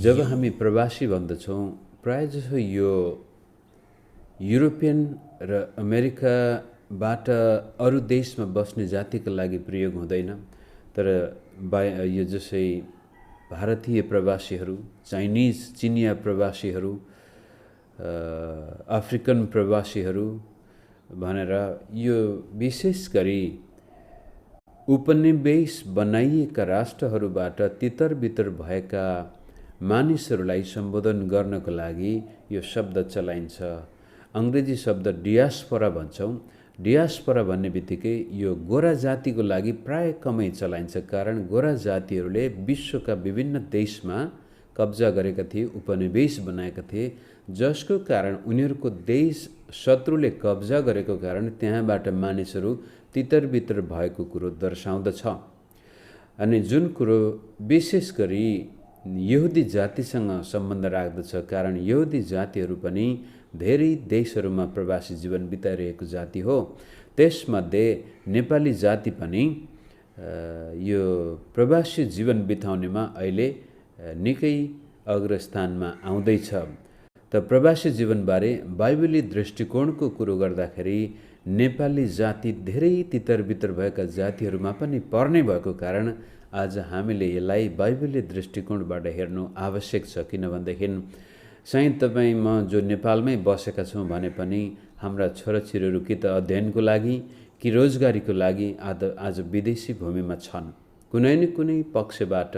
जब हामी प्रवासी भन्दछौँ प्रायःजसो यो युरोपियन र अमेरिकाबाट अरू देशमा बस्ने जातिको लागि प्रयोग हुँदैन। तर यो जसै भारतीय प्रवासीहरू, चाइनिज चिनिया प्रवासीहरू, अफ्रिकन प्रवासीहरू भनेर यो विशेष गरी उपनिवेश बनाइएका राष्ट्रहरूबाट तितर-बितर भएका मानिसहरूलाई सम्बोधन गर्नको लागि यो शब्द चलाइन्छ। अंग्रेजी शब्द डियास्पोरा भन्छौँ। डियास्पोरा भन्ने बित्तिकै यो गोरा जातिको लागि प्राय कमै चलाइन्छ, कारण गोरा जातिहरूले विश्वका विभिन्न देशमा कब्जा गरेका थिए, उपनिवेश बनाएका थिए, जसको कारण उनीहरूको देश शत्रुले कब्जा गरेको कारण त्यहाँबाट मानिसहरू तितर-बितर भएको कुरो दर्शाउँदछ। अनि जुन कुरो विशेष गरी यहुदी जातिसँग सम्बन्ध राख्दछ, कारण यहुदी जातिहरू पनि धेरै देशहरूमा प्रवासी जीवन बिताइरहेको जाति हो। त्यसमध्ये नेपाली जाति पनि यो प्रवासी जीवन बिताउनेमा अहिले निकै अग्रस्थानमा आउँदैछ। त प्रवासी जीवनबारे बाइबली दृष्टिकोणको कुरो गर्दाखेरि नेपाली जाति धेरै तितर-बितर भएका जातिहरूमा पनि पर्ने भएको कारण आज हामीले यसलाई बाइबली दृष्टिकोणबाट हेर्नु आवश्यक छ। किनभनेदेखि सायद तपाईँ म जो नेपालमै बसेका छौँ भने पनि हाम्रा छोराछोरीहरू कि त अध्ययनको लागि कि रोजगारीको लागि आज विदेशी भूमिमा छन्। कुनै न कुनै पक्षबाट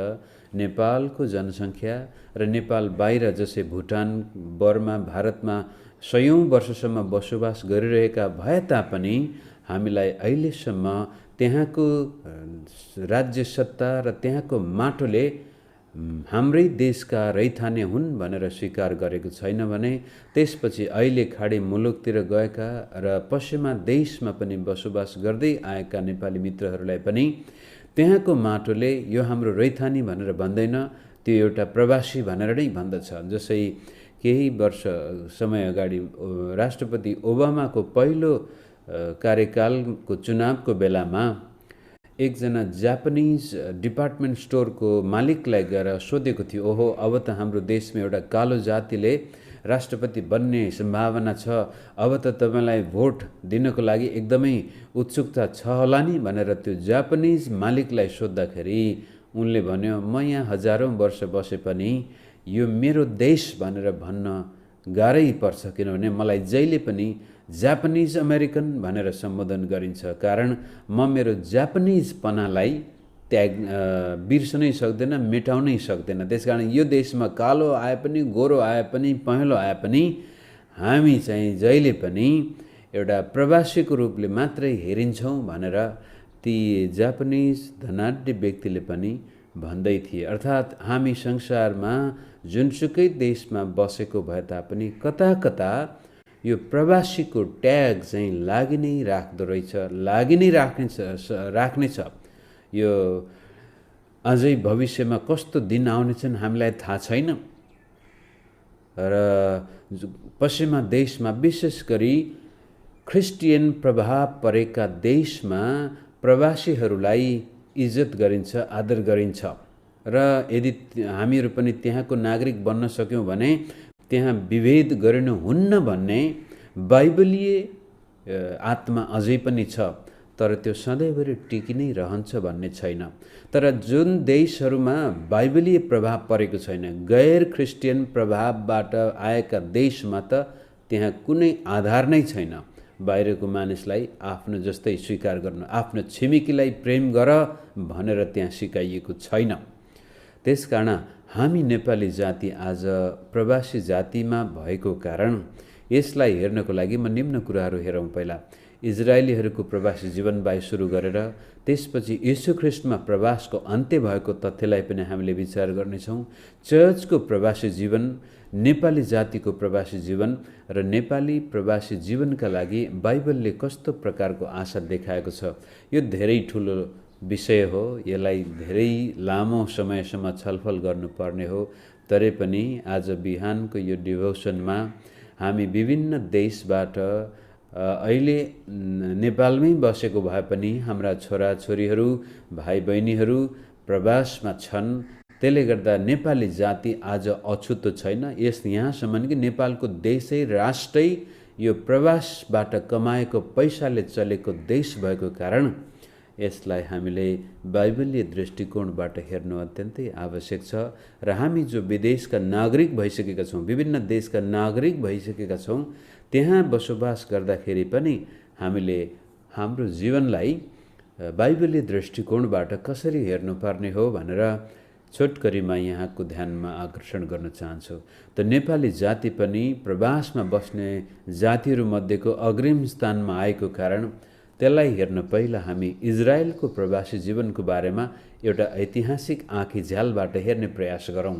नेपालको जनसङ्ख्या र नेपाल बाहिर जसै भुटान, बर्मा, भारतमा सयौं वर्षसम्म बसोबास गरिरहेका भए तापनि हामीलाई अहिलेसम्म त्यहाँको राज्य सत्ता र त्यहाँको माटोले हाम्रै देशका रैथाने हुन् भनेर स्वीकार गरेको छैन भने त्यसपछि अहिले खाडी मुलुकतिर गएका र पश्चिमा देशमा पनि बसोबास गर्दै आएका नेपाली मित्रहरूलाई पनि त्यहाँको माटोले यो हाम्रो रैथानी भनेर भन्दैन, त्यो एउटा प्रवासी भनेर नै भन्दछ। जसै केही वर्ष समय अगाडि राष्ट्रपति ओबामाको पहिलो कार्यकालको चुनावको बेलामा एकजना जापानिज डिपार्टमेन्ट स्टोरको मालिकलाई गएर सोधेको थियो, ओहो अब त हाम्रो देशमा एउटा कालो जातिले राष्ट्रपति बन्ने सम्भावना छ, अब त तपाईलाई भोट दिनको लागि एकदमै उत्सुकता छ होला नि भनेर त्यो जापानिज मालिकलाई सोद्धाखेरि उनले भन्यो, म यहाँ हजारौं वर्ष बसे पनि यो मेरो देश भनेर भन्न गाह्रै पर्छ, किनभने मलाई जहिले पनि जापानिज अमेरिकन भनेर सम्बोधन गरिन्छ, कारण म मेरो जापानिजपनालाई बिर्सनै सक्दैन, मेटाउनै सक्दैन। त्यसकारण यो देशमा कालो आए पनि, गोरो आए पनि, पहेँलो आए पनि हामी चाहिँ जहिले पनि एउटा प्रवासीको रूपले मात्रै हेरिन्छौँ भनेर ती जापानिज धनाढ्य व्यक्तिले पनि भन्दै थिए। अर्थात् हामी संसारमा जुनसुकै देशमा बसेको भए तापनि कता कता यो प्रवासीको ट्याग चाहिँ लागि नै राख्दो रहेछ, लागि नै राख्नेछ। यो अझै भविष्यमा कस्तो दिन आउनेछन् हामीलाई थाहा छैन। र पश्चिमा देशमा विशेष गरी ख्रिस्टियन प्रभाव परेका देशमा प्रवासीहरूलाई इज्जत गरिन्छ, आदर गरिन्छ। र यदि हामीहरू पनि त्यहाँको नागरिक बन्न सक्यौँ भने त्यहाँ विभेद गरिनु हुन्न भन्ने बाइबलीय आत्मा अझै पनि छ, तर त्यो सधैँभरि टिकी नै रहन्छ भन्ने छैन। तर जुन देशहरूमा बाइबलीय प्रभाव परेको छैन, गैर ख्रिस्टियन प्रभावबाट आएका देशमा त त्यहाँ कुनै आधार नै छैन बाहिरको मानिसलाई आफ्नो जस्तै स्वीकार गर्नु, आफ्नो छिमेकीलाई प्रेम गर भनेर त्यहाँ सिकाइएको छैन। त्यसकारण हामी नेपाली जाति आज प्रवासी जातिमा भएको कारण यसलाई हेर्नको लागि म निम्न कुराहरू हेरौँ। पहिला इजरायलीहरूको प्रवासी जीवनबाट सुरु गरेर त्यसपछि येशू ख्रिस्टमा प्रवासको अन्त्य भएको तथ्यलाई पनि हामीले विचार गर्नेछौँ। चर्चको प्रवासी जीवन, नेपाली जातिको प्रवासी जीवन र नेपाली प्रवासी जीवनका लागि बाइबलले कस्तो प्रकारको आशा देखाएको छ, यो धेरै ठुलो विषय हो। यसलाई धेरै लामो समयसम्म छलफल गर्नुपर्ने हो। तरै पनि आज बिहानको यो डिभोसनमा हामी विभिन्न देशबाट अहिले नेपालमै बसेको भए पनि हाम्रा छोराछोरीहरू, भाइ बहिनीहरू प्रवासमा छन्, त्यसले गर्दा नेपाली जाति आज अछुतो छैन। यहाँसम्म कि नेपालको देशै राष्ट्रै यो प्रवासबाट कमाएको पैसाले चलेको देश भएको कारण यसलाई हामीले बाइबलीय दृष्टिकोणबाट हेर्नु अत्यन्तै आवश्यक छ। र हामी जो विदेशका नागरिक भइसकेका छौँ, विभिन्न देशका नागरिक भइसकेका छौँ, त्यहाँ बसोबास गर्दाखेरि पनि हामीले हाम्रो जीवनलाई बाइबलीय दृष्टिकोणबाट कसरी हेर्नुपर्ने हो भनेर छोटकरीमा यहाँको ध्यानमा आकर्षण गर्न चाहन्छु। त नेपाली जाति पनि प्रवासमा बस्ने जातिहरू मध्येको अग्रिम स्थानमा आएको कारण त्यसलाई हेर्न पहिला हामी इजरायलको प्रवासी जीवनको बारेमा एउटा ऐतिहासिक आँखी झ्यालबाट हेर्ने प्रयास गरौँ।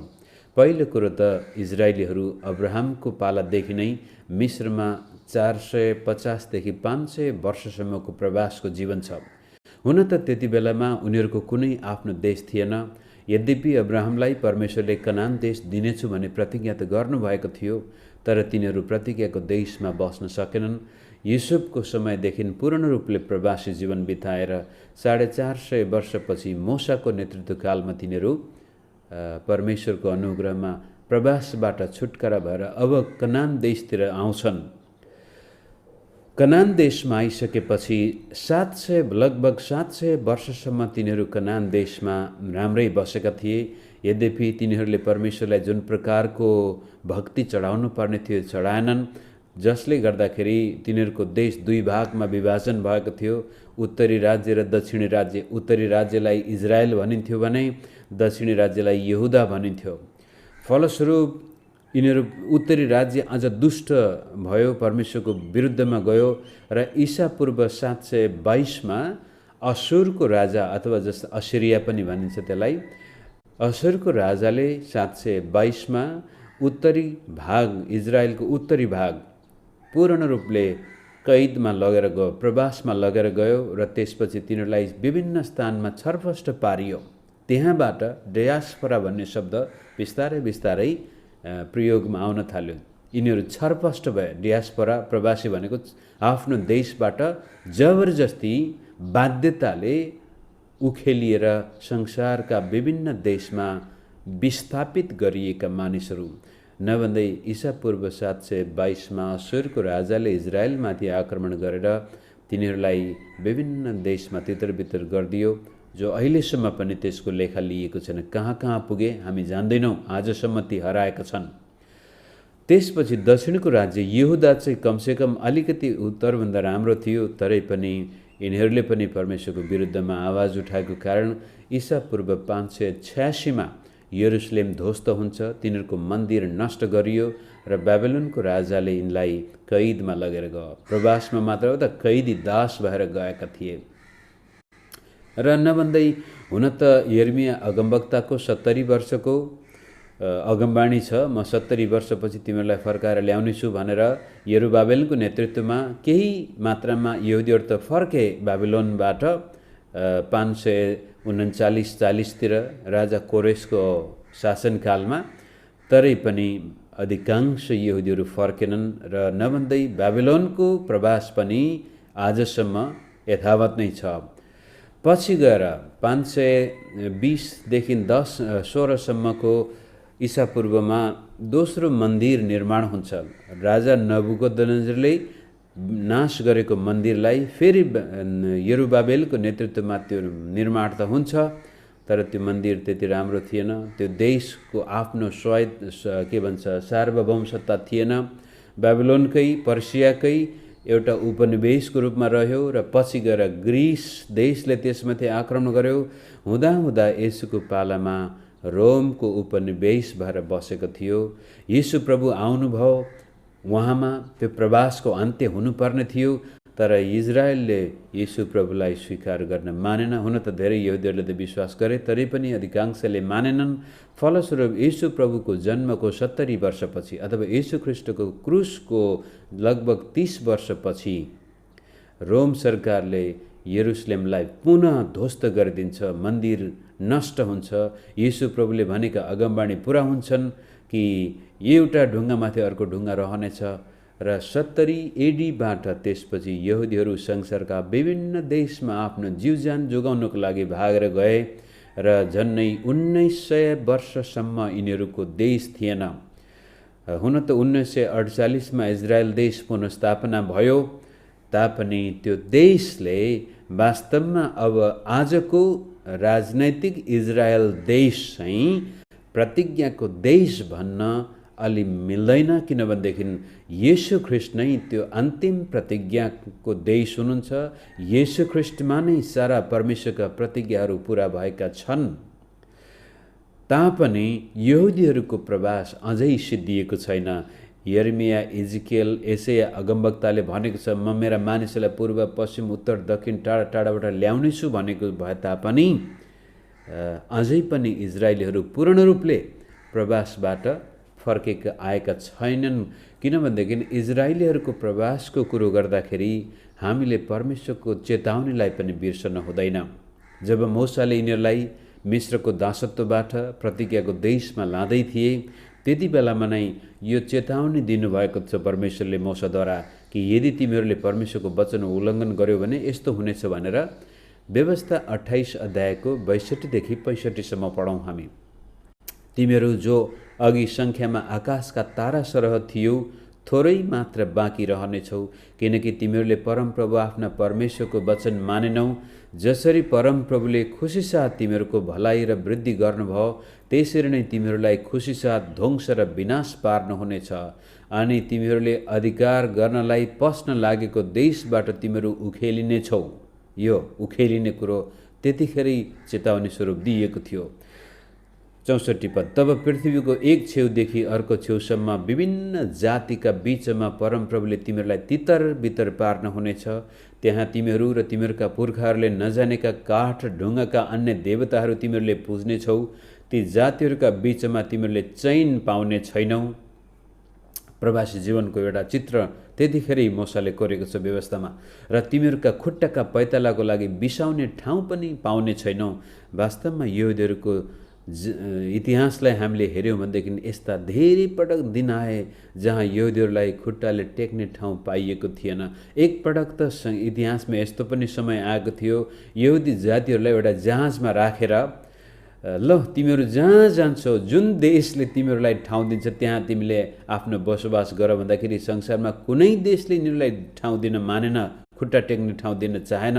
पहिलो कुरो त इजरायलीहरू अब्राहमको पालादेखि नै मिस्रमा 450 देखि 500 वर्षसम्मको प्रवासको जीवन छ। हुन त त्यति बेलामा उनीहरूको कुनै आफ्नो देश थिएन। यद्यपि अब्राहमलाई परमेश्वरले कनान देश दिनेछु भने प्रतिज्ञा त गर्नुभएको थियो, तर तिनीहरू प्रतिज्ञाको देशमा बस्न सकेनन्। युसुफको समयदेखि पूर्ण रूपले प्रवासी जीवन बिताएर 450 वर्षपछि मूसाको नेतृत्वकालमा तिनीहरू परमेश्वरको अनुग्रहमा प्रवासबाट छुटकारा भएर अब कनान देशतिर आउँछन्। कनान देशमा आइसकेपछि लगभग 700 वर्षसम्म तिनीहरू कनान देशमा राम्रै बसेका थिए। यद्यपि तिनीहरूले परमेश्वरलाई जुन प्रकारको भक्ति चढाउनु पर्ने थियो चढाएनन्, जसले गर्दाखेरि तिनीहरूको देश दुई भागमा विभाजन भएको थियो। उत्तरी राज्य र दक्षिणी राज्य। उत्तरी राज्यलाई इजरायल भनिन्थ्यो भने दक्षिणी राज्यलाई यहुदा भनिन्थ्यो। फलस्वरूप यिनीहरू उत्तरी राज्य अझ दुष्ट भयो, परमेश्वरको विरुद्धमा गयो र ईसा पूर्व 722 असुरको राजा अथवा जस्तो असिरिया पनि भनिन्छ त्यसलाई, असुरको राजाले 722 उत्तरी भाग, इजरायलको उत्तरी भाग पूर्ण रूपले कैदमा लगेर गयो, प्रवासमा लगेर गयो र त्यसपछि तिनीहरूलाई विभिन्न स्थानमा छरफस्ट पारियो। त्यहाँबाट डायस्पोरा भन्ने शब्द बिस्तारै बिस्तारै प्रयोगमा आउन थाल्यो। यिनीहरू छरपष्ट भए। डायस्पोरा प्रवासी भनेको आफ्नो देशबाट जबरजस्ती बाध्यताले उखेलिएर संसारका विभिन्न देशमा विस्थापित गरिएका मानिसहरू। नभन्दै ईसा पूर्व 722 असुरको राजाले इजरायलमाथि आक्रमण गरेर तिनीहरूलाई विभिन्न देशमा तितरबितर गरिदियो, जो अहिलेसम्म पनि त्यसको लेखा लिएको छैन। कहाँ कहाँ पुगे हामी जान्दैनौँ, आजसम्म ती हराएका छन्। त्यसपछि दक्षिणको राज्य यहुदा चाहिँ कमसेकम अलिकति उत्तरभन्दा राम्रो थियो, तरै पनि यिनीहरूले पनि परमेश्वरको विरुद्धमा आवाज उठाएको कारण ईसा पूर्व 586 यरुसलेम ध्वस्त हुन्छ, तिनीहरूको मन्दिर नष्ट गरियो र बेबिलोनको राजाले यिनलाई कैदमा लगेर गयो। प्रवासमा मात्र हो त कैदी दास भएर गएका थिए। र नभन्दै हुन त यर्मिया अगमवक्ताको 70 वर्षको अगमबाणी छ, म 70 वर्षपछि तिमीहरूलाई फर्काएर ल्याउनेछु भनेर यरुबाबेलको नेतृत्वमा केही मात्रामा यहुदीहरू त फर्के बेबिलोनबाट 539-40 राजा कोरेसको शासनकालमा, तरै पनि अधिकांश यहुदीहरू फर्केनन् र नभन्दै बेबिलोनको प्रवास पनि आजसम्म यथावत नै छ। पछि गएर 520देखि 16सम्मको ईसा पूर्वमा दोस्रो मन्दिर निर्माण हुन्छ। राजा नबुकदनेस्सरले नाश गरेको मन्दिरलाई फेरि यरुबाबेलको नेतृत्वमा त्यो निर्माण त हुन्छ, तर त्यो मन्दिर त्यति राम्रो थिएन। त्यो देशको आफ्नो सार्वभौमसत्ता थिएन। बेबिलोनकै पर्सियाकै एउटा उपनिवेशको रूपमा रह्यो र पछि गएर ग्रिस देशले त्यसमाथि आक्रमण गर्यो। हुँदा येशूको पालामा रोमको उपनिवेश भएर बसेको थियो। येशू प्रभु आउनुभयो, उहाँमा त्यो प्रवासको अन्त्य हुनुपर्ने थियो, तर इजरायलले येशू प्रभुलाई स्वीकार गर्न मानेन। हुन त धेरै यहुदीहरूले त विश्वास गरे, तरै पनि अधिकांशले मानेनन्। फलस्वरूप येशू प्रभुको जन्मको 70 वर्षपछि अथवा येशू ख्रीष्टको क्रुसको लगभग 30 वर्षपछि रोम सरकारले यरुसलेमलाई पुनः ध्वस्त गरिदिन्छ, मन्दिर नष्ट हुन्छ। येशू प्रभुले भनेका अगमबाणी पुरा हुन्छन् कि एउटा ढुङ्गामाथि अर्को ढुङ्गा रहनेछ र 70 एडीबाट त्यसपछि यहुदीहरू संसारका विभिन्न देशमा आफ्नो जीवज्यान जोगाउनको लागि भागेर गए र झन्नै 1900 वर्षसम्म यिनीहरूको देश थिएन। हुन त 1948 इजरायल देश पुनर्स्थापना भयो तापनि त्यो देशले वास्तवमा अब आजको राजनैतिक इजरायल देश चाहिँ प्रतिज्ञाको देश भन्न अलि मिल्दैन, किनभनेदेखि येशू ख्रिस्ट नै त्यो अन्तिम प्रतिज्ञाको देश हुनुहुन्छ। येशू ख्रिस्टमा नै सारा परमेश्वरका प्रतिज्ञाहरू पुरा भएका छन्। तापनि यहुदीहरूको प्रवास अझै सिद्धिएको छैन। यर्मिया, इजिकेल, एसाया अगमवक्ताले भनेको छ, म मेरा मानिसहरूलाई पूर्व पश्चिम उत्तर दक्षिण टाढा टाढाबाट ल्याउनेछु भनेको भए तापनि अझै पनि इजरायलीहरू पूर्ण रूपले प्रवासबाट फर्केका आएका छैनन्। किनभनेदेखि इजरायलीहरूको प्रवासको कुरो गर्दाखेरि हामीले परमेश्वरको चेतावनीलाई पनि बिर्सन हुँदैन। जब मूसाले यिनीहरूलाई मिश्रको दासत्वबाट प्रतिज्ञाको देशमा लाँदै थिए, त्यति बेलामा नै यो चेतावनी दिनुभएको छ परमेश्वरले मूसाद्वारा कि यदि तिमीहरूले परमेश्वरको वचन उल्लङ्घन गर्यो भने यस्तो हुनेछ भनेर। व्यवस्था 28 अध्यायको 62देखि 65सम्म पढौँ हामी। तिमीहरू जो अघि सङ्ख्यामा आकाशका तारा सरह थियो, थोरै मात्र बाँकी रहनेछौ, किनकि तिमीहरूले परमप्रभु आफ्ना परमेश्वरको वचन मानेनौ। जसरी परमप्रभुले खुसीसाथ तिमीहरूको भलाइ र वृद्धि गर्नुभयो, त्यसरी नै तिमीहरूलाई खुसीसाथ ध्वंस र विनाश पार्नुहुनेछ। अनि तिमीहरूले अधिकार गर्नलाई पस्न लागेको देशबाट तिमीहरू उखेलिनेछौ। यो उखेलिने कुरो त्यतिखेरै चेतावनी स्वरूप दिइएको थियो। 64 पद, तब पृथ्वीको एक छेउदेखि अर्को छेउसम्म विभिन्न जातिका बीचमा परमप्रभुले तिमीहरूलाई तितर बितर पार्न हुनेछ। त्यहाँ तिमीहरू र तिमीहरूका पुर्खाहरूले नजानेका काठ ढुङ्गाका अन्य देवताहरू तिमीहरूले पुज्नेछौ। ती जातिहरूका बीचमा तिमीहरूले चैन पाउने छैनौ। प्रवासी जीवनको एउटा चित्र त्यतिखेरै मूसाले कोरेको छ व्यवस्थामा। र तिमीहरूका खुट्टाका पैतालाको लागि बिसाउने ठाउँ पनि पाउने छैनौ। वास्तवमा यहुदीहरूको इतिहासलाई हामीले हेऱ्यौँ भनेदेखि यस्ता धेरै पटक दिन आए जहाँ यहुदीहरूलाई खुट्टाले टेक्ने ठाउँ पाइएको थिएन। एकपटक त इतिहासमा यस्तो पनि समय आएको थियो, यहुदी जातिहरूलाई एउटा जहाजमा राखेर ल तिमीहरू जहाँ जान्छौ, जुन देशले तिमीहरूलाई ठाउँ दिन्छ त्यहाँ तिमीले आफ्नो बसोबास गर भन्दाखेरि संसारमा कुनै देशले यिनीहरूलाई ठाउँ दिन मानेन, खुट्टा टेक्ने ठाउँ दिन चाहेन।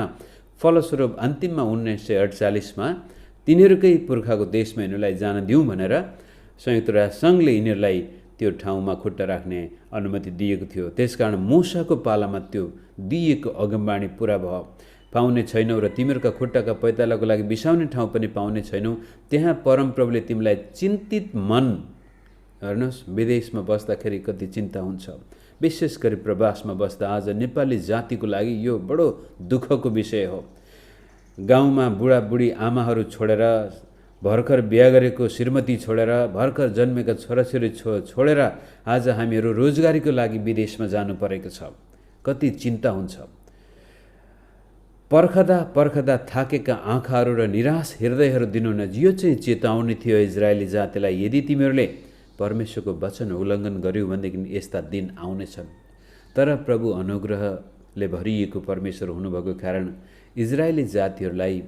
फलस्वरूप अन्तिममा 1948 तिनीहरूकै पुर्खाको देशमा यिनीहरूलाई जान दिउँ भनेर संयुक्त राष्ट्र सङ्घले यिनीहरूलाई त्यो ठाउँमा खुट्टा राख्ने अनुमति दिएको थियो। त्यसकारण मूसाको पालामा त्यो दिएको अगमबाणी पुरा भयो। पाउने छैनौ र तिमीहरूका खुट्टाका पैतालाको लागि बिसाउने ठाउँ पनि पाउने छैनौ। त्यहाँ परमप्रभुले तिमीलाई चिन्तित मन, हेर्नुहोस् विदेशमा बस्दाखेरि कति चिन्ता हुन्छ, विशेष गरी प्रवासमा बस्दा आज नेपाली जातिको लागि यो बडो दुःखको विषय हो। गाउँमा बुढाबुढी आमाहरू छोडेर, भर्खर बिहा गरेको श्रीमती छोडेर, भर्खर जन्मेका छोराछोरी छोडेर आज हामीहरू रोजगारीको लागि विदेशमा जानु परेको छ। कति चिन्ता हुन्छ। पर्खदा पर्खदा थाकेका आँखाहरू र निराश हृदयहरू दिनुहुन। यो चाहिँ चेतावनी थियो इजरायली जातिलाई, यदि तिमीहरूले परमेश्वरको वचन उल्लङ्घन गर्यौ भनेदेखि यस्ता दिन आउनेछन्। तर प्रभु अनुग्रहले भरिएको परमेश्वर हुनुभएको कारण इजरायली जातिहरूलाई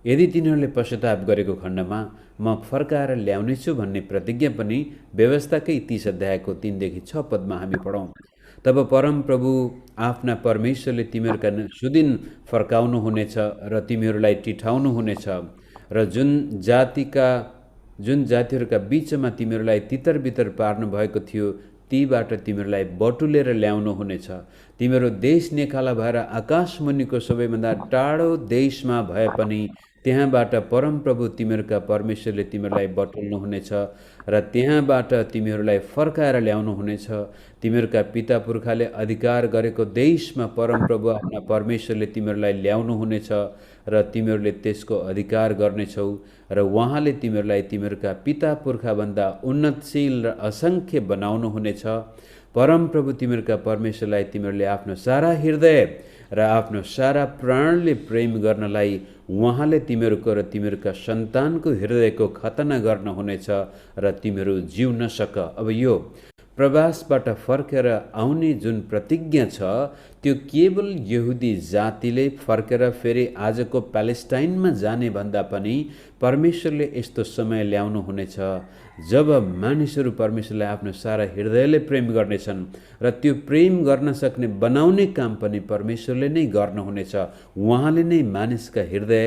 यदि तिनीहरूले पश्चाताप गरेको खण्डमा म फर्काएर ल्याउनेछु भन्ने प्रतिज्ञा पनि व्यवस्थाकै 30 अध्यायको 3देखि 6 पदमा हामी पढौँ। तब परमप्रभु आफ्ना परमेश्वरले तिमीहरूका सुदिन फर्काउनु हुनेछ र तिमीहरूलाई टिठाउनु हुनेछ र जुन जातिहरूका बीचमा तिमीहरूलाई तितर बितर पार्नु भएको थियो तीबाट तिमीहरूलाई बटुलेर ल्याउनु हुनेछ। तिमीहरू देश निकाला भएर आकाशमुनिको सबैभन्दा टाढो देशमा भए पनि त्यहाँबाट परमप्रभु तिमीहरूका परमेश्वरले तिमीहरूलाई बटुल्नु हुनेछ र त्यहाँबाट तिमीहरूलाई फर्काएर ल्याउनु हुनेछ। तिमीहरूका पिता पुर्खाले अधिकार गरेको देशमा परमप्रभु आफ्ना परमेश्वरले तिमीहरूलाई ल्याउनु हुनेछ र तिमीहरूले त्यसको अधिकार गर्नेछौ र उहाँले तिमीहरूलाई तिमीहरूका पिता पुर्खाभन्दा उन्नतशील र असङ्ख्य बनाउनु हुनेछ। परमप्रभु तिमीहरूका परमेश्वरलाई तिमीहरूले आफ्नो सारा हृदय र आफ्नो सारा प्राणले प्रेम गर्नलाई उहाँले तिमीहरूको र तिमीहरूका सन्तानको हृदयको खतना गर्नुहुनेछ र तिमीहरू जिउन सक। अब यो प्रवासबाट फर्केर आउने जुन प्रतिज्ञा छ त्यो केवल यहुदी जातिले फर्केर फेरि आजको प्यालेस्टाइनमा जाने भन्दा पनि परमेश्वरले यस्तो समय ल्याउनु हुनेछ जब मानिसहरू परमेश्वरलाई आफ्नो सारा हृदयले प्रेम गर्नेछन् र त्यो प्रेम गर्न सक्ने बनाउने काम पनि परमेश्वरले नै गर्नुहुनेछ। उहाँले नै मानिसका हृदय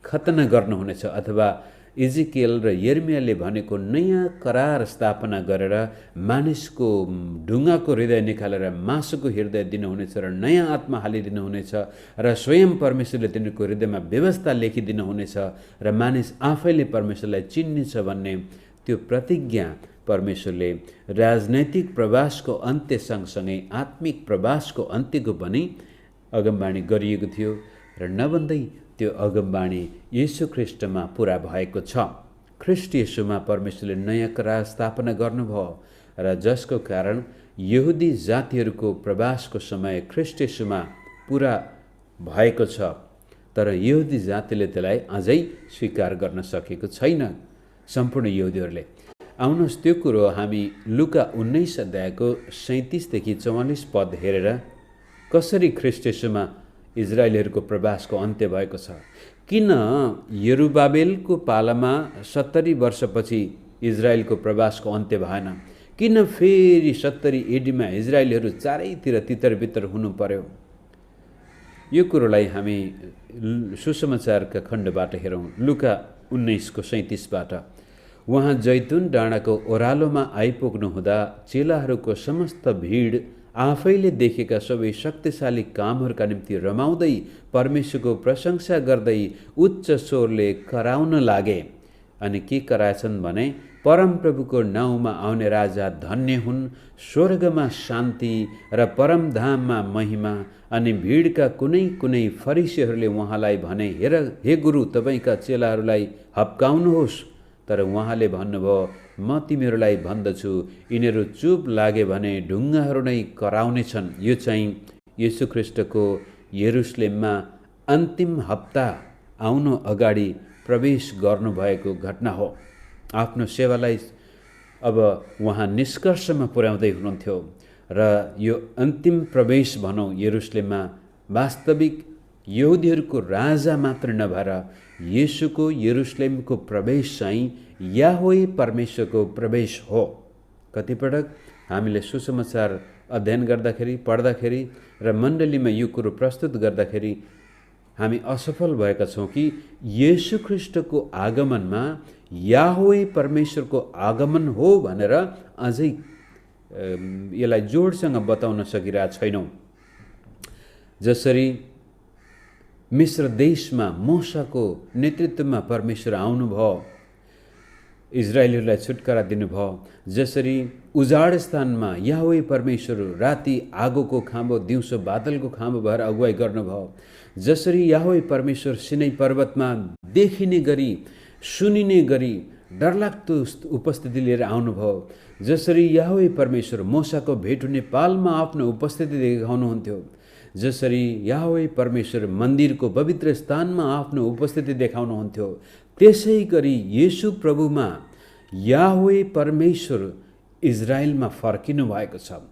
खतना गर्नुहुनेछ, अथवा इजिकियल र यर्मियाले भनेको नयाँ करार स्थापना गरेर मानिसको ढुङ्गाको हृदय निकालेर मासुको हृदय दिनुहुनेछ र नयाँ आत्मा हालिदिनुहुनेछ र स्वयं परमेश्वरले तिनीहरूको हृदयमा व्यवस्था लेखिदिनुहुनेछ र मानिस आफैले परमेश्वरलाई चिन्नेछ भन्ने त्यो प्रतिज्ञा परमेश्वरले राजनैतिक प्रवासको अन्त्य सँगसँगै आत्मिक प्रवासको अन्त्यको पनि अगमबाणी गरिएको थियो र नभन्दै त्यो अगमबाणी येशू ख्रीष्टमा पूरा भएको छ। ख्रीष्ट येशूमा परमेश्वरले नयाँ करार स्थापना गर्नुभयो र जसको कारण यहुदी जातिहरूको प्रवासको समय ख्रीष्ट येशूमा पूरा भएको छ, तर यहुदी जातिले त्यसलाई अझै स्वीकार गर्न सकेको छैन सम्पूर्ण यहुदीहरूले। आउनुहोस् त्यो कुरो हामी लुका 19 अध्यायको 37 देखि 44 पद हेरेर कसरी ख्रीष्ट येशूमा इजरायलीहरूको प्रवासको अन्त्य भएको छ। किन यरुबाबेलको पालामा 70 वर्षपछि इजरायलको प्रवासको अन्त्य भएन? किन फेरि 70 एडीमा इजरायलीहरू चारैतिर तितर-बितर हुनु पर्यो? यो कुरोलाई हामी सुसमाचारका खण्डबाट हेरौँ। लुका 19को 37बाट उहाँ जैतुन डाँडाको ओह्रालोमा आइपुग्नु हुँदा चेलाहरूको समस्त भिड आफैले देखेका सबै शक्तिशाली कामहरूका निम्ति रमाउँदै परमेश्वरको प्रशंसा गर्दै उच्च स्वरले कराउन लागे। अनि के कराएछन् भने, परमप्रभुको नाउँमा आउने राजा धन्य हुन्, स्वर्गमा शान्ति र परमधाममा महिमा। अनि भिडका कुनै कुनै फरिसीहरूले उहाँलाई भने, हेर हे गुरु, तपाईँका चेलाहरूलाई हप्काउनुहोस्। तर उहाँले भन्नुभयो, म तिमीहरूलाई भन्दछु, यिनीहरू चुप लागे भने ढुङ्गाहरू नै कराउनेछन्। यो चाहिँ येशू ख्रीष्टको यरुशलेममा अन्तिम हप्ता आउनु अगाडि प्रवेश गर्नुभएको घटना हो। आफ्नो सेवालाई अब उहाँ निष्कर्षमा पुर्याउँदै हुनुहुन्थ्यो र यो अन्तिम प्रवेश भनौँ यरुशलेममा वास्तविक यहुदीहरूको राजा मात्र नभएर येशूको यरुशलेमको प्रवेश चाहिँ याह्वे परमेश्वरको प्रवेश हो। कतिपटक हामीले सुसमाचार अध्ययन गर्दाखेरि, पढ्दाखेरि र मण्डलीमा यो कुरो प्रस्तुत गर्दाखेरि हामी असफल भएका छौँ कि येशू ख्रीष्टको आगमनमा याह्वे परमेश्वरको आगमन हो भनेर अझै यसलाई जोडसँग बताउन सकिरहेका छैनौँ। जसरी मिस्र देशमा मूसाको नेतृत्वमा परमेश्वर आउनुभयो, इजरायलीहरूलाई छुटकारा दिनुभयो, जसरी उजाड स्थानमा याह्वे परमेश्वर राति आगोको खाँबो दिउँसो बादलको खाँबो भएर अगुवाई गर्नुभयो, जसरी याह्वे परमेश्वर सिनै पर्वतमा देखिने गरी सुनिने गरी डरलाग्दो उपस्थिति लिएर आउनुभयो, जसरी याह्वे परमेश्वर मूसाको भेट हुने पालमा आफ्नो उपस्थिति देखाउनुहुन्थ्यो, जसरी याह्वे परमेश्वर मन्दिरको पवित्र स्थानमा आफ्नो उपस्थिति देखाउनुहुन्थ्यो, त्यसै गरी येशू प्रभुमा याह्वे परमेश्वर इजरायलमा फर्किनु भएको छ।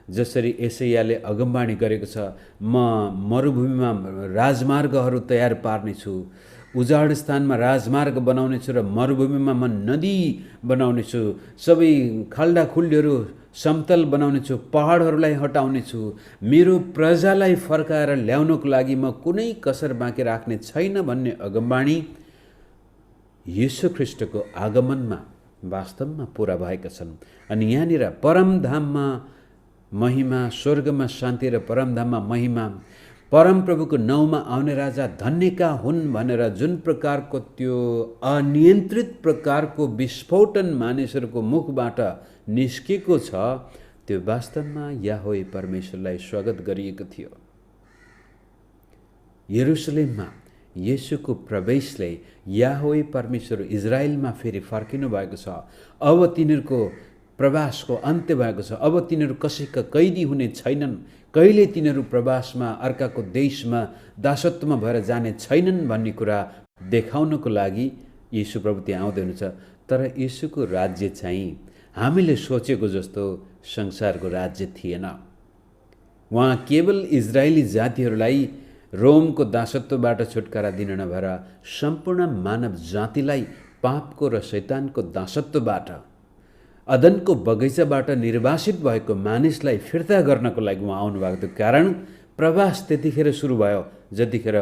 जसरी एसायाले अगमबाणी गरेको छ, म मरुभूमिमा राजमार्गहरू तयार पार्नेछु, उजाड स्थानमा राजमार्ग बनाउनेछु र मरुभूमिमा म नदी बनाउनेछु, सबै खाल्डा खुल्डीहरू समतल बनाउनेछु, पहाडहरूलाई हटाउनेछु, मेरो प्रजालाई फर्काएर ल्याउनको लागि म कुनै कसर बाँकी राख्ने छैन भन्ने अगमबाणी येशू ख्रीष्टको आगमनमा वास्तवमा पूरा भएका छन्। अनि यहाँनिर परमधाममा महिमा, स्वर्गमा शान्ति र परमधाममा महिमा, परमप्रभुको नाउँमा आउने राजा धन्यका हुन् भनेर जुन प्रकारको त्यो अनियन्त्रित प्रकारको विस्फोटन मानिसहरूको मुखबाट निस्केको छ, त्यो वास्तवमा याह्वे परमेश्वरलाई स्वागत गरिएको थियो। यरुशलेममा येशूको प्रवेशले याह्वे परमेश्वर इजरायलमा फेरि फर्किनु भएको छ। अब तिनीहरूको प्रवासको अन्त्य भएको छ। अब तिनीहरू कसैका कैदी हुने छैनन्। कहिले तिनीहरू प्रवासमा अर्काको देशमा दासत्वमा भएर जाने छैनन् भन्ने कुरा देखाउनको लागि येशू प्रभु त्यहाँ आउँदै हुनुहुन्छ। तर येशूको राज्य चाहिँ हामीले सोचेको जस्तो संसारको राज्य थिएन। उहाँ केवल इजरायली जातिहरूलाई रोमको दासत्वबाट छुटकारा दिन नभएर सम्पूर्ण मानव जातिलाई पापको र शैतानको दासत्वबाट, अदनको बगैँचाबाट निर्वासित भएको मानिसलाई फिर्ता गर्नको लागि उहाँ आउनुभएको थियो। कारण प्रवास त्यतिखेर सुरु भयो जतिखेर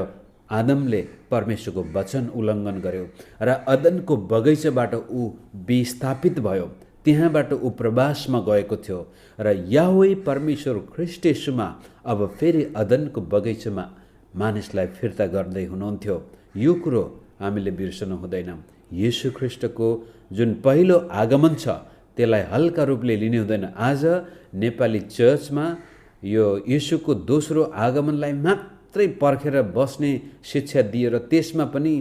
आदमले परमेश्वरको वचन उल्लङ्घन गर्यो र अदनको बगैँचाबाट ऊ विस्थापित भयो। त्यहाँबाट ऊ प्रवासमा गएको थियो र याह्वे परमेश्वर ख्रीष्ट येशूमा अब फेरि अदनको बगैँचामा मानिसलाई फिर्ता गर्दै हुनुहुन्थ्यो। यो कुरो हामीले बिर्सनु हुँदैन। येशू ख्रीष्टको जुन पहिलो आगमन छ त्यसलाई हल्का रूपले लिने हुँदैन। आज नेपाली चर्चमा यो येशूको दोस्रो आगमनलाई मात्रै पर्खेर बस्ने शिक्षा दिएर त्यसमा पनि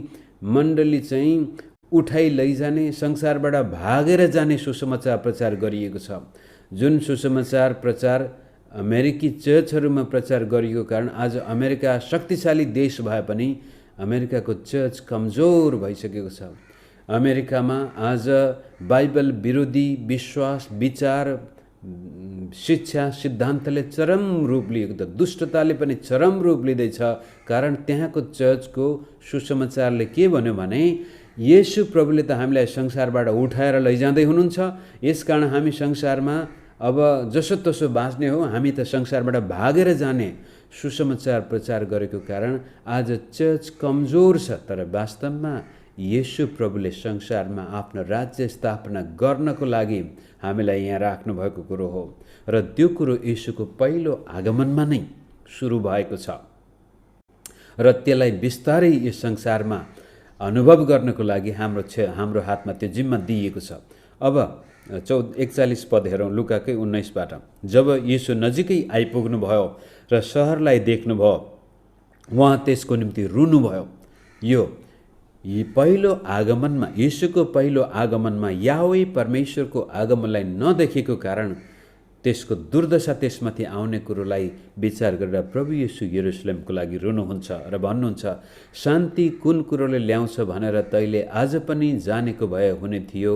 मण्डली चाहिँ उठाइ लैजाने, संसारबाट भागेर जाने सुसमाचार प्रचार गरिएको छ। जुन सुसमाचार प्रचार अमेरिकी चर्चहरूमा प्रचार गरिएको कारण आज अमेरिका शक्तिशाली देश भए पनि अमेरिकाको चर्च कमजोर भइसकेको छ। अमेरिकामा आज बाइबल विरोधी विश्वास, विचार, शिक्षा, सिद्धान्तले चरम रूप लिएको छ। दुष्टताले पनि चरम रूप लिँदैछ। कारण त्यहाँको चर्चको सुसमाचारले के भन्यो भने येशू प्रभुले त हामीलाई संसारबाट उठाएर लैजाँदै हुनुहुन्छ, यसकारण हामी संसारमा अब जसोतसो बाँच्ने हो, हामी त संसारबाट भागेर जाने सुसमाचार प्रचार गरेको कारण आज चर्च कमजोर छ। तर वास्तवमा येशू प्रभुले संसारमा आफ्नो राज्य स्थापना गर्नको लागि हामीलाई यहाँ राख्नु भएको कुरो हो र त्यो कुरो येशूको पहिलो आगमनमा नै सुरु भएको छ र त्यसलाई बिस्तारै यो संसारमा अनुभव गर्नको लागि हाम्रो हातमा त्यो जिम्मा दिएको छ। अब 41 पद हेरौँ लुकाकै 19बाट। जब येशू नजिकै आइपुग्नु भयो र सहरलाई देख्नुभयो, उहाँ त्यसको निम्ति रुनुभयो। यी पहिलो आगमनमा, येशूको पहिलो आगमनमा याह्वे परमेश्वरको आगमनलाई नदेखेको कारण त्यसको दुर्दशा त्यसमाथि आउने कुरोलाई विचार गरेर प्रभु येशू यरुशलेमको लागि रुनुहुन्छ र भन्नुहुन्छ, शान्ति कुन कुरोले ल्याउँछ भनेर तैले आज पनि जानेको भए हुने थियो,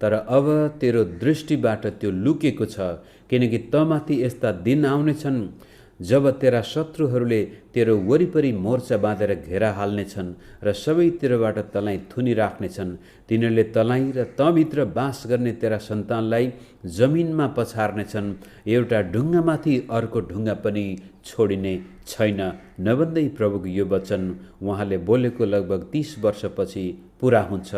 तर अब तेरो दृष्टिबाट त्यो लुकेको छ। किनकि तमाथि यस्ता दिन आउनेछन् जब तेरा शत्रुहरूले तेरो वरिपरि मोर्चा बाँधेर घेरा हाल्नेछन् र सबैतिरबाट तँलाई थुनी राख्नेछन्। तिनीहरूले तँलाई र तँभित्र बास गर्ने तेरा सन्तानलाई जमिनमा पछार्नेछन्। एउटा ढुङ्गामाथि अर्को ढुङ्गा पनि छोडिने छैन। नभन्दै प्रभुको यो वचन उहाँले बोलेको लगभग 30 वर्षपछि पुरा हुन्छ।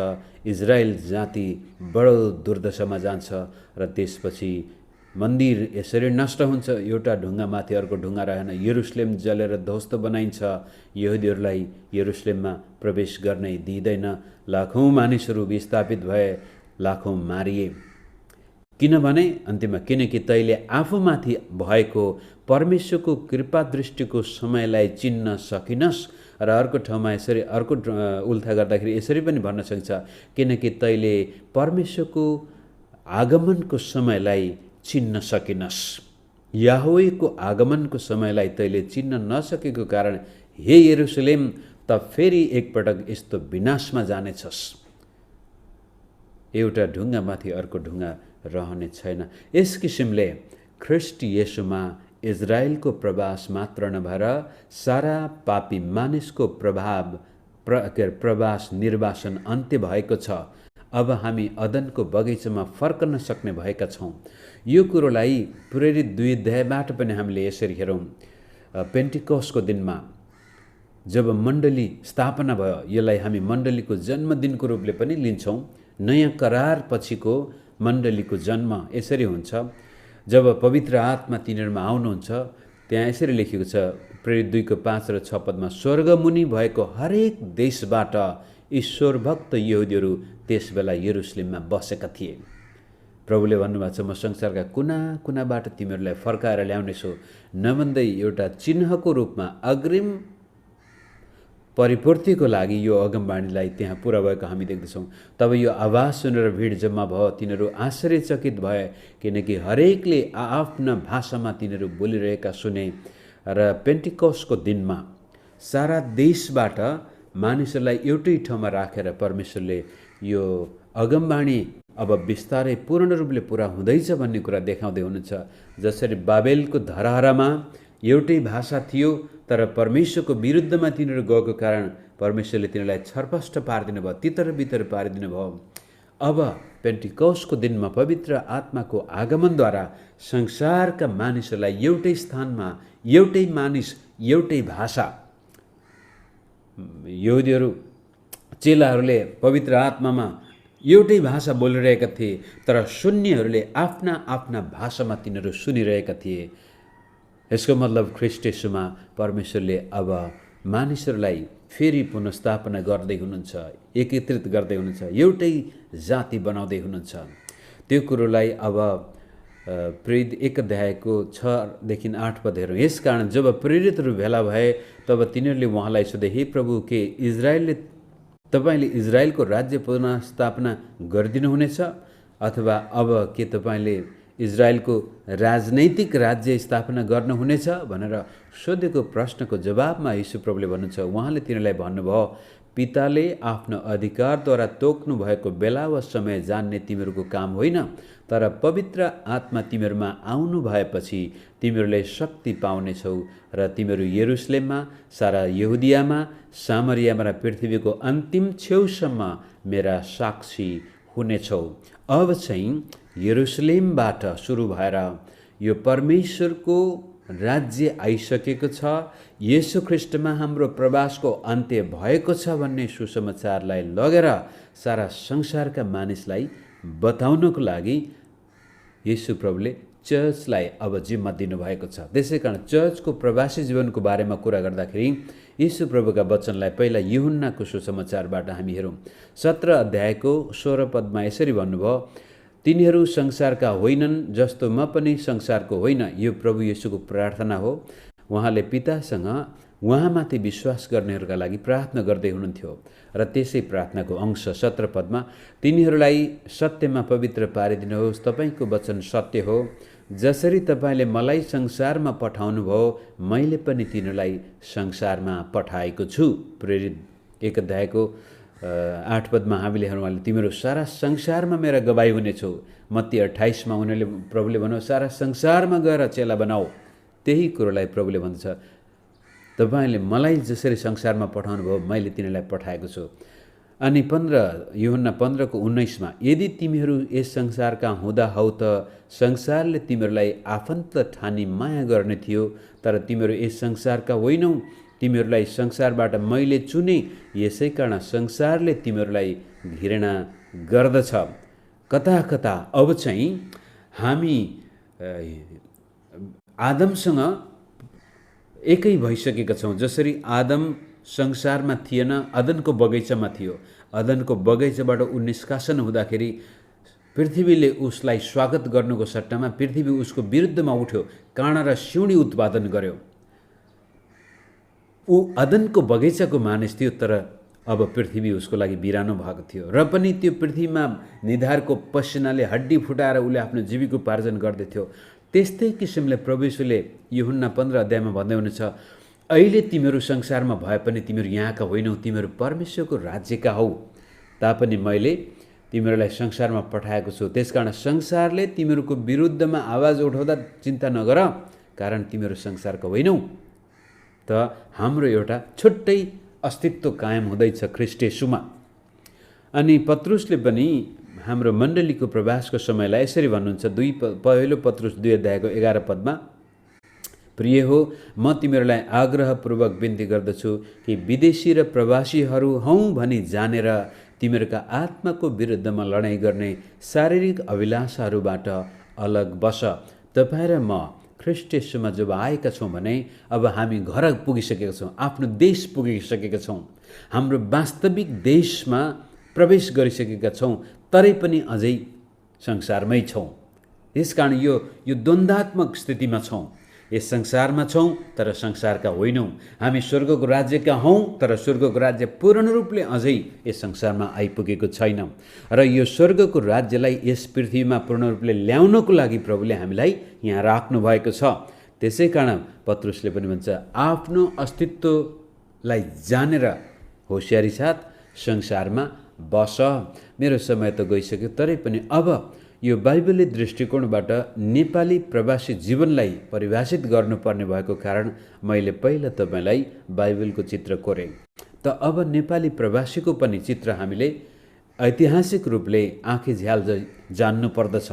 इजरायल जाति बडो दुर्दशामा जान्छ र त्यसपछि मन्दिर यसरी नष्ट हुन्छ। एउटा ढुङ्गामाथि अर्को ढुङ्गा रहेन। यरुशलेम जलेर ध्वस्त बनाइन्छ। यहुदीहरूलाई यरुशलेममा प्रवेश गर्नै दिँदैन। लाखौँ मानिसहरू विस्थापित भए, लाखौँ मारिए। किनभने अन्त्यमा किनकि तैले आफूमाथि भएको परमेश्वरको कृपा दृष्टिको समयलाई चिन्न सकिनस्। र अर्को ठाउँमा यसरी अर्को उल्था गर्दाखेरि यसरी पनि भन्न सकिन्छ, किनकि तैले परमेश्वरको आगमनको समयलाई चिन्न सकिनस्। याह्वेको आगमनको समयलाई तैले चिन्न नसकेको कारण हे यरुशलेम त फेरि एकपटक यस्तो विनाशमा जानेछस्। एउटा ढुङ्गामाथि अर्को ढुङ्गा रहने छैन। यस किसिमले ख्रीष्ट येशूमा इजरायलको प्रवास मात्र नभएर सारा पापी मानिसको प्रवास निर्वासन अन्त्य भएको छ। अब हामी अदनको बगैँचामा फर्कन सक्ने भएका छौँ। यो कुरोलाई प्रेरित 2 अध्यायबाट पनि हामीले यसरी हेरौँ। पेन्टिकोसको दिनमा जब मण्डली स्थापना भयो, यसलाई हामी मण्डलीको जन्मदिनको रूपले पनि लिन्छौँ। नयाँ करार पछिको मण्डलीको जन्म यसरी हुन्छ। जब पवित्र आत्मा तिनीहरूमा आउनुहुन्छ, त्यहाँ यसरी लेखिएको छ प्रेरित 2:5 र 6 पदमा, स्वर्गमुनि भएको हरेक देशबाट ईश्वर भक्त यहुदीहरू त्यस बेला यरुशलेममा बसेका थिए। प्रभुले भन्नुभएको छ, म संसारका कुना कुनाबाट तिमीहरूलाई फर्काएर ल्याउनेछु। नभन्दै एउटा चिन्हको रूपमा अग्रिम परिपूर्तिको लागि यो अगमबाणीलाई त्यहाँ पुरा भएको हामी देख्दछौँ। तब यो आवाज सुनेर भिड जम्मा भयो। तिनीहरू आश्चर्यचकित भए, किनकि हरेकले आफ्ना भाषामा तिनीहरू बोलिरहेका सुने। र पेन्टिकोसको दिनमा सारा देशबाट मानिसहरूलाई एउटै ठाउँमा राखेर परमेश्वरले यो अगमबाणी अब बिस्तारै पूर्ण रूपले पुरा हुँदैछ भन्ने कुरा देखाउँदै हुनुहुन्छ। जसरी बाबेलको धरहरामा एउटै भाषा थियो, तर परमेश्वरको विरुद्धमा तिनीहरू गएको कारण परमेश्वरले तिनीहरूलाई छरपष्ट पारिदिनु भयो, तितर बितर पारिदिनु भयो। अब पेन्टिकौसको दिनमा पवित्र आत्माको आगमनद्वारा संसारका मानिसहरूलाई एउटै स्थानमा एउटै मानिस एउटै भाषा, यहुदीहरू चेलाहरूले पवित्र आत्मामा एउटै भाषा बोलिरहेका थिए, तर सुन्नेहरूले आफ्ना आफ्ना भाषामा तिनीहरू सुनिरहेका थिए। यसको मतलब ख्रीष्ट येशूमा परमेश्वरले अब मानिसहरूलाई फेरि पुनर्स्थापना गर्दै हुनुहुन्छ, एकीकृत गर्दै हुनुहुन्छ, एउटै जाति बनाउँदै हुनुहुन्छ। त्यो कुरोलाई अब प्रेरित 1 अध्यायको 6देखि 8 पद हेरौँ। यस कारण जब प्रेरितहरू भेला भए तब तिनीहरूले उहाँलाई सोधे, हे प्रभु, के तपाईँले इजरायलको राज्य पुनर्स्थापना गरिदिनुहुनेछ, अथवा अब के तपाईँले इजरायलको राजनैतिक राज्य स्थापना गर्नुहुनेछ भनेर सोधेको प्रश्नको जवाबमा यीशु प्रभुले भन्नुहुन्छ, उहाँले तिनीहरूलाई भन्नुभयो, पिताले आफ्नो अधिकारद्वारा तोक्नु भएको बेला वा समय जान्ने तिमीहरूको काम होइन, तर पवित्र आत्मा तिमीहरूमा आउनु भएपछि तिमीहरूले शक्ति पाउनेछौ र तिमीहरू यरुसलेममा, सारा यहुदियामा, सामरियामा र पृथ्वीको अन्तिम छेउसम्म मेरा साक्षी हुनेछौ। अब चाहिँ यरुसलेमबाट सुरु भएर यो परमेश्वरको राज्य आइसकेको छ, येशू ख्रीष्टमा हाम्रो प्रवासको अन्त्य भएको छ भन्ने सुसमाचारलाई लगेर सारा संसारका मानिसलाई बताउनको लागि येशू प्रभुले चर्चलाई अब जिम्मा दिनुभएको छ। त्यसै कारण चर्चको प्रवासी जीवनको बारेमा कुरा गर्दाखेरि येशू प्रभुका वचनलाई पहिला यूहन्नाको सुसमाचारबाट हामी हेरौँ। 17 अध्यायको 16 पदमा यसरी भन्नुभयो, तिनीहरू संसारका होइनन् जस्तो म पनि संसारको होइन। यो प्रभु येशूको प्रार्थना हो। उहाँले पितासँग उहाँमाथि विश्वास गर्नेहरूका लागि प्रार्थना गर्दै हुनुहुन्थ्यो र त्यसै प्रार्थनाको अंश 17 पदमा, तिनीहरूलाई सत्यमा पवित्र पारिदिनुहोस्, तपाईँको वचन सत्य हो। जसरी तपाईँले मलाई संसारमा पठाउनुभयो, मैले पनि तिनीहरूलाई संसारमा पठाएको छु। प्रेरित 1 अध्यायको 8 पदमा हामीले हेर्नु, तिमीहरू सारा संसारमा मेरा गवाही हुनेछौ। मत्ती 28मा उनीहरूले प्रभुले भन्नु, सारा संसारमा गएर चेला बनाऊ। त्यही कुरोलाई प्रभुले भन्छ, तपाईँले मलाई जसरी संसारमा पठाउनु भयो, मैले तिनीहरूलाई पठाएको छु। अनि यूहन्ना 15:19मा, यदि तिमीहरू यस संसारका हुँदा हौ त संसारले तिमीहरूलाई आफन्त ठानी माया गर्ने थियो, तर तिमीहरू यस संसारका होइनौ, तिमीहरूलाई संसारबाट मैले चुने, यसै कारण संसारले तिमीहरूलाई घृणा गर्दछ। कता कता अब चाहिँ हामी आदमसँग एकै भइसकेका छौँ। जसरी आदम संसारमा थिएन, अदनको बगैँचामा थियो। अदनको बगैँचाबाट ऊ निष्कासन हुँदाखेरि पृथ्वीले उसलाई स्वागत गर्नुको सट्टामा पृथ्वी उसको विरुद्धमा उठ्यो, काँडा र सिउँडी उत्पादन गर्यो। ऊ अदनको बगैँचाको मानिस थियो, तर अब पृथ्वी उसको लागि बिरानो भएको थियो र पनि त्यो पृथ्वीमा निधारको पसिनाले हड्डी फुटाएर उसले आफ्नो जीविकोपार्जन गर्दैथ्यो। त्यस्तै किसिमले प्रभु येशूले यूहन्ना 15 अध्यायमा भन्दै हुनुहुन्छ, अहिले तिमीहरू संसारमा भए पनि तिमीहरू यहाँका होइनौ, तिमीहरू परमेश्वरको राज्यका हौ, तापनि मैले तिमीहरूलाई संसारमा पठाएको छु। त्यसकारण संसारले तिमीहरूको विरुद्धमा आवाज उठाउँदा चिन्ता नगर, कारण तिमीहरू संसारका होइनौ, त हाम्रो एउटा छुट्टै अस्तित्व कायम हुँदैछ ख्रीष्ट येशूमा। अनि पत्रुसले पनि हाम्रो मण्डलीको प्रवासको समयलाई यसरी भन्नुहुन्छ, पहिलो पत्रुस 2 अध्यायको 11 पदमा, प्रिय हो, म तिमीहरूलाई आग्रहपूर्वक बिन्ती गर्दछु कि विदेशी र प्रवासीहरू हौँ भनी जानेर तिमीहरूका आत्माको विरुद्धमा लडाइँ गर्ने शारीरिक अभिलाषाहरूबाट अलग बस। तपाईँ र म ख्रीष्ट येशूमा जब आएका छौँ भने अब हामी घर पुगिसकेका छौँ, आफ्नो देश पुगिसकेका छौँ, हाम्रो वास्तविक देशमा प्रवेश गरिसकेका छौँ, तरै पनि अझै संसारमै छौँ। यसकारण यो द्वन्द्वात्मक स्थितिमा छौँ। यस संसारमा छौँ तर संसारका होइनौँ। हामी स्वर्गको राज्यका हौँ, तर स्वर्गको राज्य पूर्ण रूपले अझै यस संसारमा आइपुगेको छैन र यो स्वर्गको राज्यलाई यस पृथ्वीमा पूर्ण रूपले ल्याउनको लागि प्रभुले हामीलाई यहाँ राख्नु भएको छ। त्यसै कारण पत्रुसले पनि भन्छ, आफ्नो अस्तित्वलाई जानेर होसियारी साथ संसारमा बस, मेरो समय त गइसक्यो। तरै पनि अब यो बाइबली दृष्टिकोणबाट नेपाली प्रवासी जीवनलाई परिभाषित गर्नुपर्ने भएको कारण मैले पहिला तपाईँलाई बाइबलको चित्र कोरेँ। त अब नेपाली प्रवासीको पनि चित्र हामीले ऐतिहासिक रूपले आँखी झ्याल जान्नु पर्दछ।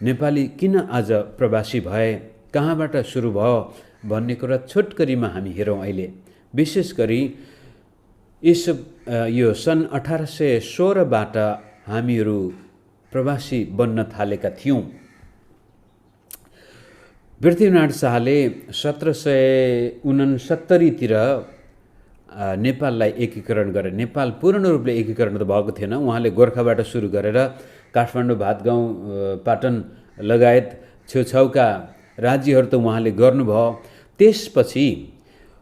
नेपाली किन आज प्रवासी भए, कहाँबाट सुरु भयो भन्ने कुरा छोटकरीमा हामी हेरौँ। अहिले विशेष गरी यो सन् 1816बाट हामीहरू प्रवासी बन्न थालेका थियौँ। पृथ्वीनारायण शाहले 1769तिर नेपाललाई एकीकरण गरे। नेपाल पूर्ण रूपले एकीकरण त भएको थिएन। उहाँले गोर्खाबाट सुरु गरेर काठमाडौँ, भातगाउँ, पाटन लगायत छेउछाउका राज्यहरू त उहाँले गर्नुभयो। त्यसपछि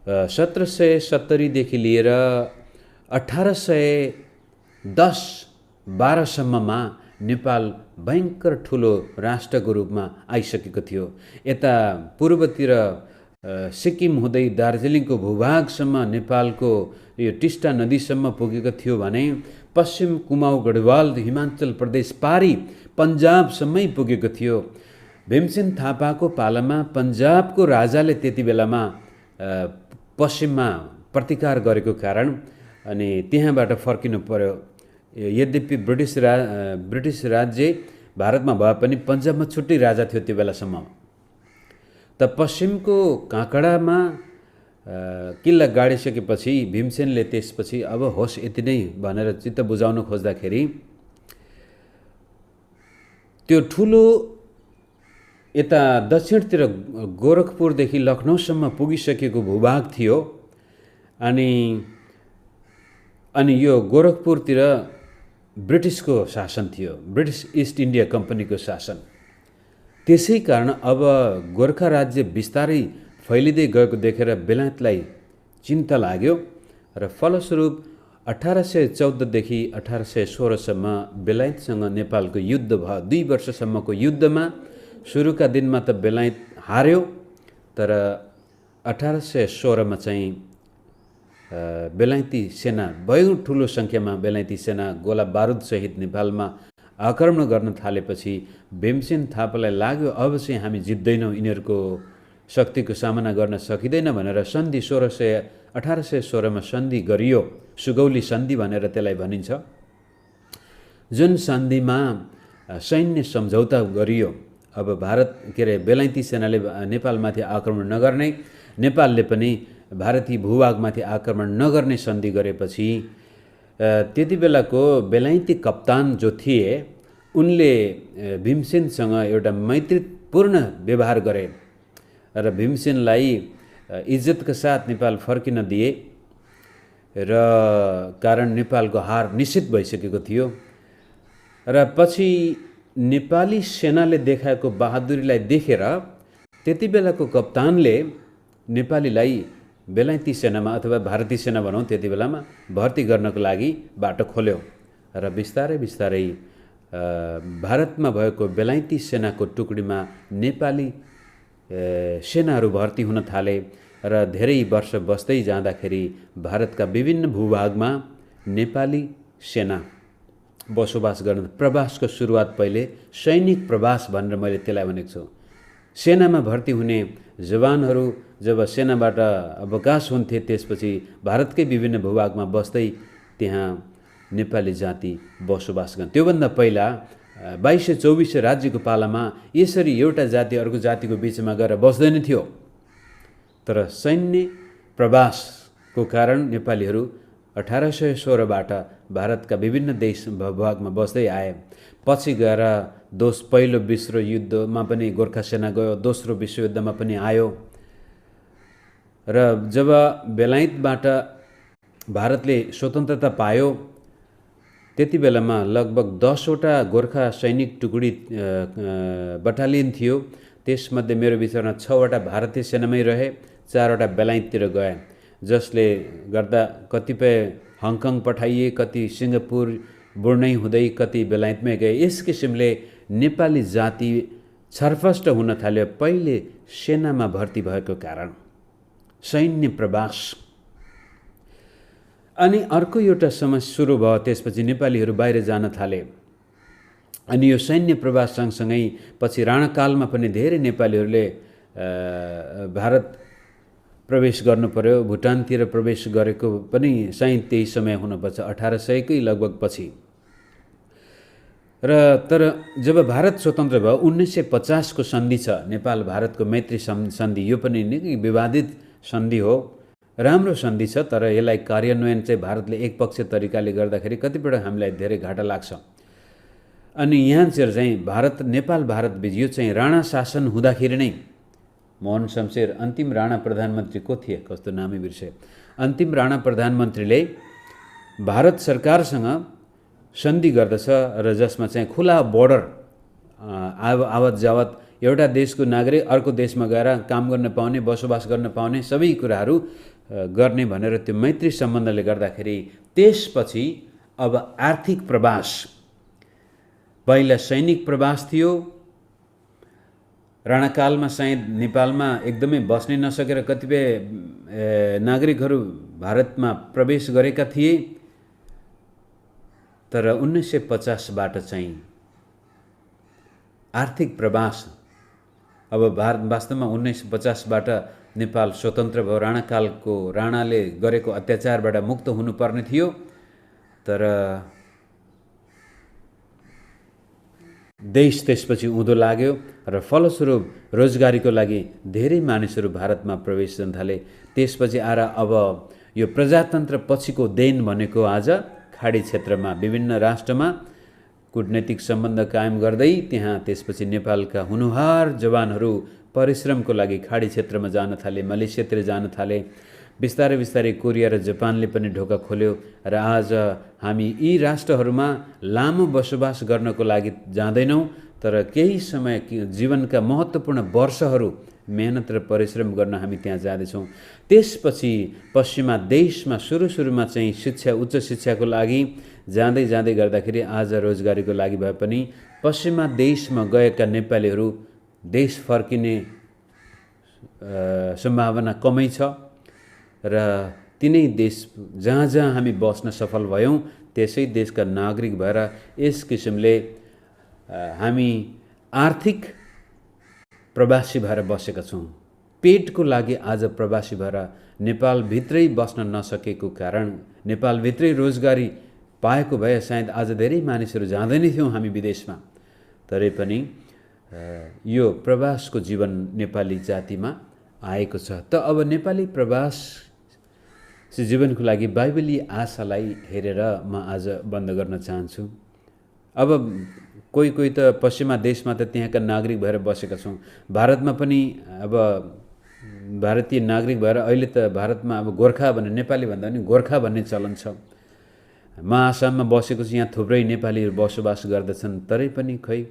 1770देखि लिएर 1810-12 सम्ममा नेपाल भयङ्कर ठुलो राष्ट्रको रूपमा आइसकेको थियो। यता पूर्वतिर सिक्किम हुँदै दार्जिलिङको भूभागसम्म नेपालको यो टिस्टा नदीसम्म पुगेको थियो भने पश्चिम कुमाउ गढवाल हिमाचल प्रदेश पारी पन्जाबसम्मै पुगेको थियो। भीमसेन थापाको पालामा पन्जाबको राजाले त्यति बेलामा पश्चिममा प्रतिकार गरेको कारण अनि त्यहाँबाट फर्किनु पर्यो। यद्यपि ब्रिटिस राज्य भारतमा भए पनि पन्जाबमा छुट्टै राजा थियो त्यो बेलासम्म। त पश्चिमको काँकडामा किल्ला गाडिसकेपछि भीमसेनले त्यसपछि अब होस् यति नै भनेर चित्त बुझाउन खोज्दाखेरि त्यो ठुलो यता दक्षिणतिर गोरखपुरदेखि लखनऊसम्म पुगिसकेको भूभाग थियो। अनि यो गोरखपुरतिर ब्रिटिसको शासन थियो, ब्रिटिस इस्ट इन्डिया कम्पनीको शासन। त्यसै कारण अब गोर्खा राज्य बिस्तारै फैलिँदै गएको देखेर बेलायतलाई चिन्ता लाग्यो र फलस्वरूप 1814देखि 1816सम्म बेलायतसँग नेपालको युद्ध भयो। 2 वर्षसम्मको युद्धमा सुरुका दिनमा त बेलायत हार्यो, तर 1816मा चाहिँ बेलायती सेना बहु ठुलो सङ्ख्यामा बेलायती सेना गोला बारुद सहित नेपालमा आक्रमण गर्न थालेपछि भीमसेन थापालाई लाग्यो अब चाहिँ हामी जित्दैनौँ, यिनीहरूको शक्तिको सामना गर्न सकिँदैन भनेर सन्धि 1816मा सन्धि गरियो। सुगौली सन्धि भनेर त्यसलाई भनिन्छ। जुन सन्धिमा सैन्य सम्झौता गरियो। अब बेलायती सेनाले नेपालमाथि आक्रमण नगर्ने, नेपालले पनि भारतीय भूभागमाथि आक्रमण नगर्ने सन्धि गरेपछि त्यति बेलाको बेलायती कप्तान जो थिए उनले भीमसेनसँग एउटा मैत्रीपूर्ण व्यवहार गरे र भीमसेनलाई इज्जतका साथ नेपाल फर्किन दिए र कारण नेपालको हार निश्चित भइसकेको थियो। र पछि नेपाली सेनाले देखाएको बहादुरीलाई देखेर त्यति बेलाको कप्तानले नेपालीलाई बेलायती सेनामा अथवा भारतीय सेना भनौँ त्यति बेलामा भर्ती गर्नको लागि बाटो खोल्यो र बिस्तारै बिस्तारै भारतमा भएको बेलायती सेनाको टुकडीमा नेपाली सेनाहरू भर्ती हुन थाले र धेरै वर्ष बस्दै जाँदाखेरि भारतका विभिन्न भूभागमा नेपाली सेना बसोबास गर्न प्रवासको सुरुवात पहिले सैनिक प्रवास भनेर मैले त्यसलाई भनेको छु। सेनामा भर्ती हुने जवानहरू जब सेनाबाट अवकाश हुन्थे त्यसपछि भारतकै विभिन्न भूभागमा बस्दै त्यहाँ नेपाली जाति बसोबास गर्ने। त्योभन्दा पहिला 2224 राज्यको पालामा यसरी एउटा जाति अर्को जातिको बिचमा गएर बस्दैन थियो। तर सैन्य प्रवासको कारण नेपालीहरू 1816बाट भारतका विभिन्न देश भूभागमा बस्दै आए। पछि गएर पहिलो विश्व युद्धमा पनि गोर्खा सेना गयो, दोस्रो विश्वयुद्धमा पनि आयो र जब बेलायतबाट भारतले स्वतन्त्रता पायो त्यति बेलामा लगभग 10वटा गोर्खा सैनिक टुकडी बटालियन थियो। त्यसमध्ये मेरो विचारमा 6वटा भारतीय सेनामै रहे, 4वटा बेलायततिर गए, जसले गर्दा कतिपय हङकङ पठाइए, कति सिङ्गापुर बुर्नई हुँदै कति बेलायतमै गए। यस किसिमले नेपाली जाति छरफस्ट हुन थाल्यो पहिले सेनामा भर्ती भएको कारण। सैन्य प्रवास अनि अर्को एउटा समस्या सुरु भयो। त्यसपछि नेपालीहरू बाहिर जान थाले। अनि यो सैन्य प्रवास सँगसँगै पछि राणाकालमा पनि धेरै नेपालीहरूले भारत प्रवेश गर्नु पर्यो। भुटानतिर प्रवेश गरेको पनि सायद त्यही समय हुनुपर्छ, 1800 लगभग पछि। र तर जब भारत स्वतन्त्र भयो 1950 को सन्धि छ, नेपाल भारतको मैत्री सन्धि। यो पनि निकै विवादित सन्धि हो, राम्रो सन्धि छ, तर यसलाई कार्यान्वयन चाहिँ भारतले एकपक्षीय तरिकाले गर्दाखेरि कतिपल्ट हामीलाई धेरै घाटा लाग्छ। अनि यहाँतिर चाहिँ भारत नेपाल भारत बीच यो चाहिँ राणा शासन हुँदाखेरि नै मोहन शमशेर अन्तिम राणा प्रधानमन्त्री को थिए, कस्तो नामै बिर्से, अन्तिम राणा प्रधानमन्त्रीले भारत सरकारसँग सन्धि गर्दछ र जसमा चाहिँ खुला बोर्डर आवत जावत एउटा देशको नागरिक अर्को देशमा गएर काम गर्न पाउने, बसोबास गर्न पाउने सबै कुराहरू गर्ने भनेर त्यो मैत्री सम्बन्धले गर्दाखेरि त्यसपछि अब आर्थिक प्रवास, पहिला सैनिक प्रवास थियो। राणाकालमा सायद नेपालमा एकदमै बस्नै नसकेर कतिपय नागरिकहरू भारतमा प्रवेश गरेका थिए। तर 1950बाट चाहिँ आर्थिक प्रवास, अब भारत वास्तवमा 1950बाट नेपाल स्वतन्त्र भयो। राणाकालको राणाले गरेको अत्याचारबाट मुक्त हुनुपर्ने थियो, तर देश त्यसपछि उँधो लाग्यो र फलस्वरूप रोजगारीको लागि धेरै मानिसहरू भारतमा प्रवेश गर्न थाले। त्यसपछि आएर अब यो प्रजातन्त्र पछिको देन भनेको आज खाडी क्षेत्रमा विभिन्न राष्ट्रमा कूटनैतिक सम्बन्ध कायम गर्दै त्यहाँ त्यसपछि नेपालका हुनुहार जवानहरू परिश्रमको लागि खाडी क्षेत्रमा जान थाले, मलेसियातिर जान थाले। बिस्तारै बिस्तारै कोरिया र जापानले पनि ढोका खोल्यो र आज हामी यी राष्ट्रहरूमा लामो बसोबास गर्नको लागि जाँदैनौँ, तर केही समय जीवनका महत्त्वपूर्ण वर्षहरू मेहनत र परिश्रम गर्न हामी त्यहाँ जाँदैछौँ। त्यसपछि पश्चिमा देशमा सुरुमा चाहिँ शिक्षा, उच्च शिक्षाको लागि जाँदै जाँदै गर्दाखेरि आज रोजगारीको लागि भए पनि पश्चिमा देशमा गएका नेपालीहरू देश फर्किने सम्भावना कमै छ र तिनै देश जहाँ जहाँ हामी बस्न सफल भयौँ त्यसै देशका नागरिक भएर यस किसिमले हामी आर्थिक प्रवासी भएर बसेका छौँ। पेटको लागि आज प्रवासी भएर नेपालभित्रै बस्न नसकेको कारण, नेपालभित्रै रोजगारी पाएको भए सायद आज धेरै मानिसहरू जाँदै नै थियौँ हामी विदेशमा। तरै पनि यो प्रवासको जीवन नेपाली जातिमा आएको छ। त अब नेपाली प्रवास जीवनको लागि बाइबलीय आशालाई हेरेर म आज बन्द गर्न चाहन्छु। अब कोही कोही त पश्चिमा देशमा त त्यहाँका नागरिक भएर बसेका छौँ। भारतमा पनि अब भारतीय नागरिक भएर अहिले त भारतमा अब गोर्खा भन्ने, नेपाली भन्दा पनि गोर्खा भन्ने चलन छ। म आसाममा बसेको छु, यहाँ थुप्रै नेपालीहरू बसोबास गर्दछन्, तरै पनि खै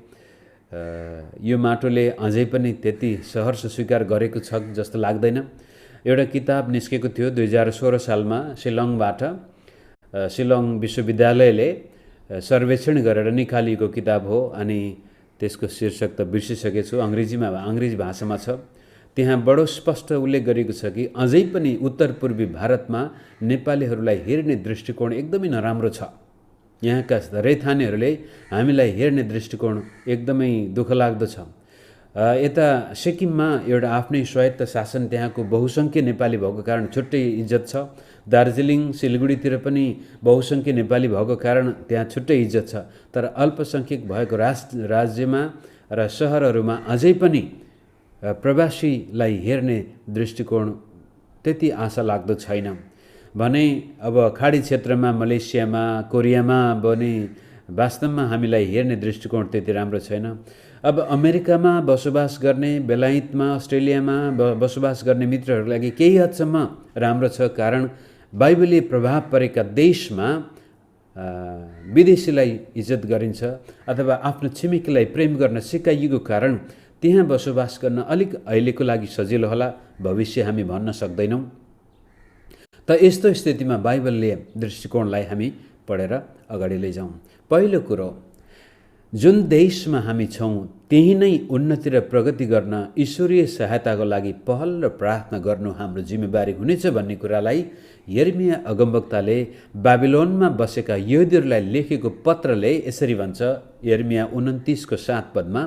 यो माटोले अझै पनि त्यति सहर्ष स्वीकार गरेको छ जस्तो लाग्दैन। एउटा किताब निस्केको थियो 2016 सालमा शिलङबाट, शिलङ विश्वविद्यालयले सर्वेक्षण गरेर निकालिएको किताब हो। अनि त्यसको शीर्षक त बिर्सिसकेछु, अङ्ग्रेजी भाषामा छ। त्यहाँ बडो स्पष्ट उल्लेख गरिएको छ कि अझै पनि उत्तर पूर्वी भारतमा नेपालीहरूलाई हेर्ने दृष्टिकोण एकदमै नराम्रो छ। यहाँका रैथानेहरूले हामीलाई हेर्ने दृष्टिकोण एकदमै दुःखलाग्दो छ। यता सिक्किममा एउटा आफ्नै स्वायत्त शासन, त्यहाँको बहुसङ्ख्य नेपाली भएको कारण छुट्टै इज्जत छ। दार्जिलिङ सिलगढीतिर पनि बहुसङ्ख्य नेपाली भएको कारण त्यहाँ छुट्टै इज्जत छ। तर अल्पसङ्ख्यक भएको राज्यमा र सहरहरूमा अझै पनि प्रवासीलाई हेर्ने दृष्टिकोण त्यति आशा लाग्दो छैन भने अब खाडी क्षेत्रमा, मलेसियामा, कोरियामा पनि वास्तवमा हामीलाई हेर्ने दृष्टिकोण त्यति राम्रो छैन। अब अमेरिकामा बसोबास गर्ने, बेलायतमा, अस्ट्रेलियामा बसोबास गर्ने मित्रहरूको लागि केही हदसम्म राम्रो छ, कारण बाइबलीय प्रभाव परेका देशमा विदेशीलाई इज्जत गरिन्छ अथवा आफ्नो छिमेकीलाई प्रेम गर्न सिकाइएको कारण त्यहाँ बसोबास गर्न अलिक अहिलेको लागि सजिलो होला, भविष्य हामी भन्न सक्दैनौँ। त यस्तो स्थितिमा बाइबलीय दृष्टिकोणलाई हामी पढेर अगाडि लैजाउँ। पहिलो कुरो, जुन देशमा हामी छौँ त्यही नै उन्नति र प्रगति गर्न ईश्वरीय सहायताको लागि पहल र प्रार्थना गर्नु हाम्रो जिम्मेवारी हुनेछ भन्ने कुरालाई यिर्मया अगमवक्ताले बाबिलोनमा बसेका यहुदीहरूलाई लेखेको पत्रले यसरी भन्छ। यिर्मया 29 को 7 पदमा,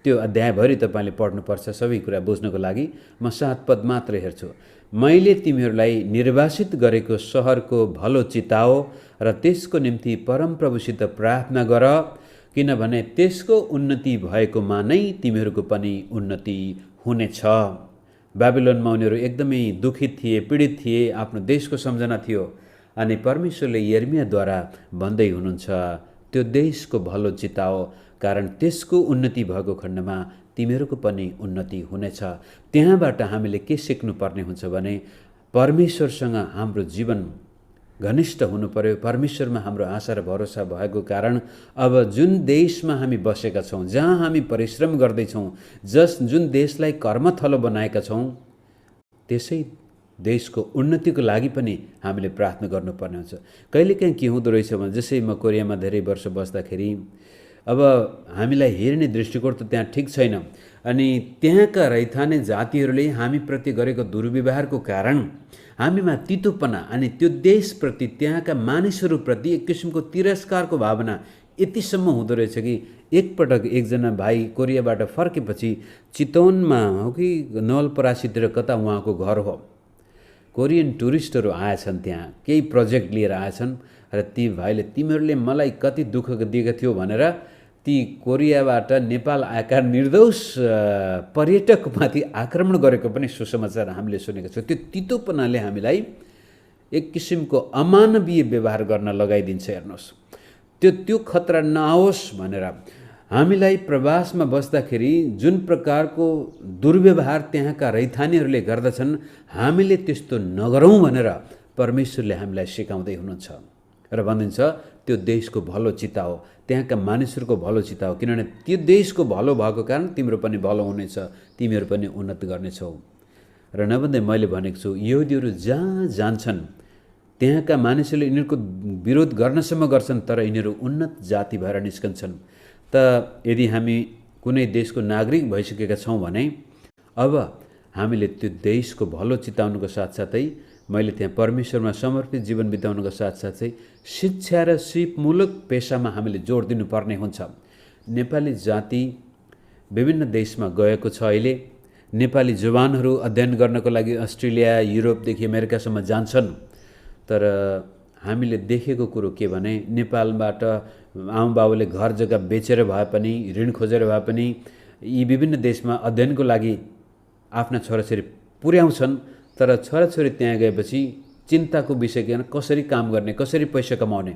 त्यो अध्यायभरि तपाईँले पढ्नुपर्छ सबै कुरा बुझ्नको लागि, म 7 पद मात्र हेर्छु। मैले तिमीहरूलाई निर्वासित गरेको सहरको भलो चिताओ र त्यसको निम्ति परमप्रभुसित प्रार्थना गर, किनभने त्यसको उन्नति भएकोमा नै तिमीहरूको पनि उन्नति हुनेछ। बाबिलोनमा उनीहरू एकदमै दुखित थिए, पीडित थिए, आफ्नो देशको सम्झना थियो। अनि परमेश्वरले यिर्मयाद्वारा भन्दै हुनुहुन्छ त्यो देशको भलो चिताओ, कारण त्यसको उन्नति भएको खण्डमा तिमीहरूको पनि उन्नति हुनेछ। त्यहाँबाट हामीले के सिक्नुपर्ने हुन्छ भने परमेश्वरसँग हाम्रो जीवन घनिष्ठ हुनु पर्यो। परमेश्वरमा हाम्रो आशा र भरोसा भएको कारण अब जुन देशमा हामी बसेका छौँ, जहाँ हामी परिश्रम गर्दैछौँ, जुन देशलाई कर्मथलो बनाएका छौँ, त्यसै देशको उन्नतिको लागि पनि हामीले प्रार्थना गर्नुपर्ने हुन्छ। कहिलेकाहीँ के हुँदो रहेछ भने जसै म कोरियामा धेरै वर्ष बस्दाखेरि अब हामीलाई हेर्ने दृष्टिकोण त त्यहाँ ठिक छैन, अनि त्यहाँका रैथाने जातिहरूले हामीप्रति गरेको दुर्व्यवहारको कारण हामीमा तितोपना अनि त्यो देशप्रति, त्यहाँका मानिसहरूप्रति एक किसिमको तिरस्कारको भावना यतिसम्म हुँदो रहेछ कि एकपटक एकजना भाइ कोरियाबाट फर्केपछि चितवनमा हो कि नवलपरासीतिर कता उहाँको घर हो, कोरियन टुरिस्टहरू आएछन्, त्यहाँ केही प्रोजेक्ट लिएर आएछन् र ती भाइले तिमीहरूले मलाई कति दुःख दिएका थियो भनेर ती कोरियाबाट नेपाल आएका निर्दोष पर्यटकमाथि आक्रमण गरेको पनि सुसमाचार हामीले सुनेका छौँ। त्यो तितोपनाले हामीलाई एक किसिमको अमानवीय व्यवहार गर्न लगाइदिन्छ। हेर्नुहोस्, त्यो खतरा नआओस् भनेर हामीलाई प्रवासमा बस्दाखेरि जुन प्रकारको दुर्व्यवहार त्यहाँका रैथानेहरूले गर्दछन्, हामीले त्यस्तो नगरौँ भनेर परमेश्वरले हामीलाई सिकाउँदै हुनुहुन्छ र भनिन्छ त्यो देशको भलो चिताओ, त्यहाँका मानिसहरूको भलो चिताओ, किनभने त्यो देशको भलो भएको कारण तिम्रो पनि भलो हुनेछ, तिमीहरू पनि उन्नत गर्नेछौ। र नभन्दै मैले भनेको छु, यहुदीहरू जहाँ जान्छन् त्यहाँका मानिसहरूले यिनीहरूको विरोध गर्नसम्म गर्छन्, तर यिनीहरू उन्नत जाति भएर निस्कन्छन्। त यदि हामी कुनै देशको नागरिक भइसकेका छौँ भने अब हामीले त्यो देशको भलो चिताउनुको साथसाथै मैले त्यहाँ परमेश्वरमा समर्पित जीवन बिताउनुको साथसाथै शिक्षा र सिपमूलक पेसामा हामीले जोड दिनुपर्ने हुन्छ। नेपाली जाति विभिन्न देशमा गएको छ। अहिले नेपाली जवानहरू अध्ययन गर्नको लागि अस्ट्रेलिया, युरोपदेखि अमेरिकासम्म जान्छन्, तर हामीले देखेको कुरो के भने नेपालबाट आमाबाबुले घर जग्गा बेचेर भए पनि, ऋण खोजेर भए पनि यी विभिन्न देशमा अध्ययनको लागि आफ्ना छोराछोरी पुर्याउँछन्, तर छोराछोरी त्यहाँ गएपछि चिन्ताको विषय के कसरी काम गर्ने, कसरी पैसा कमाउने।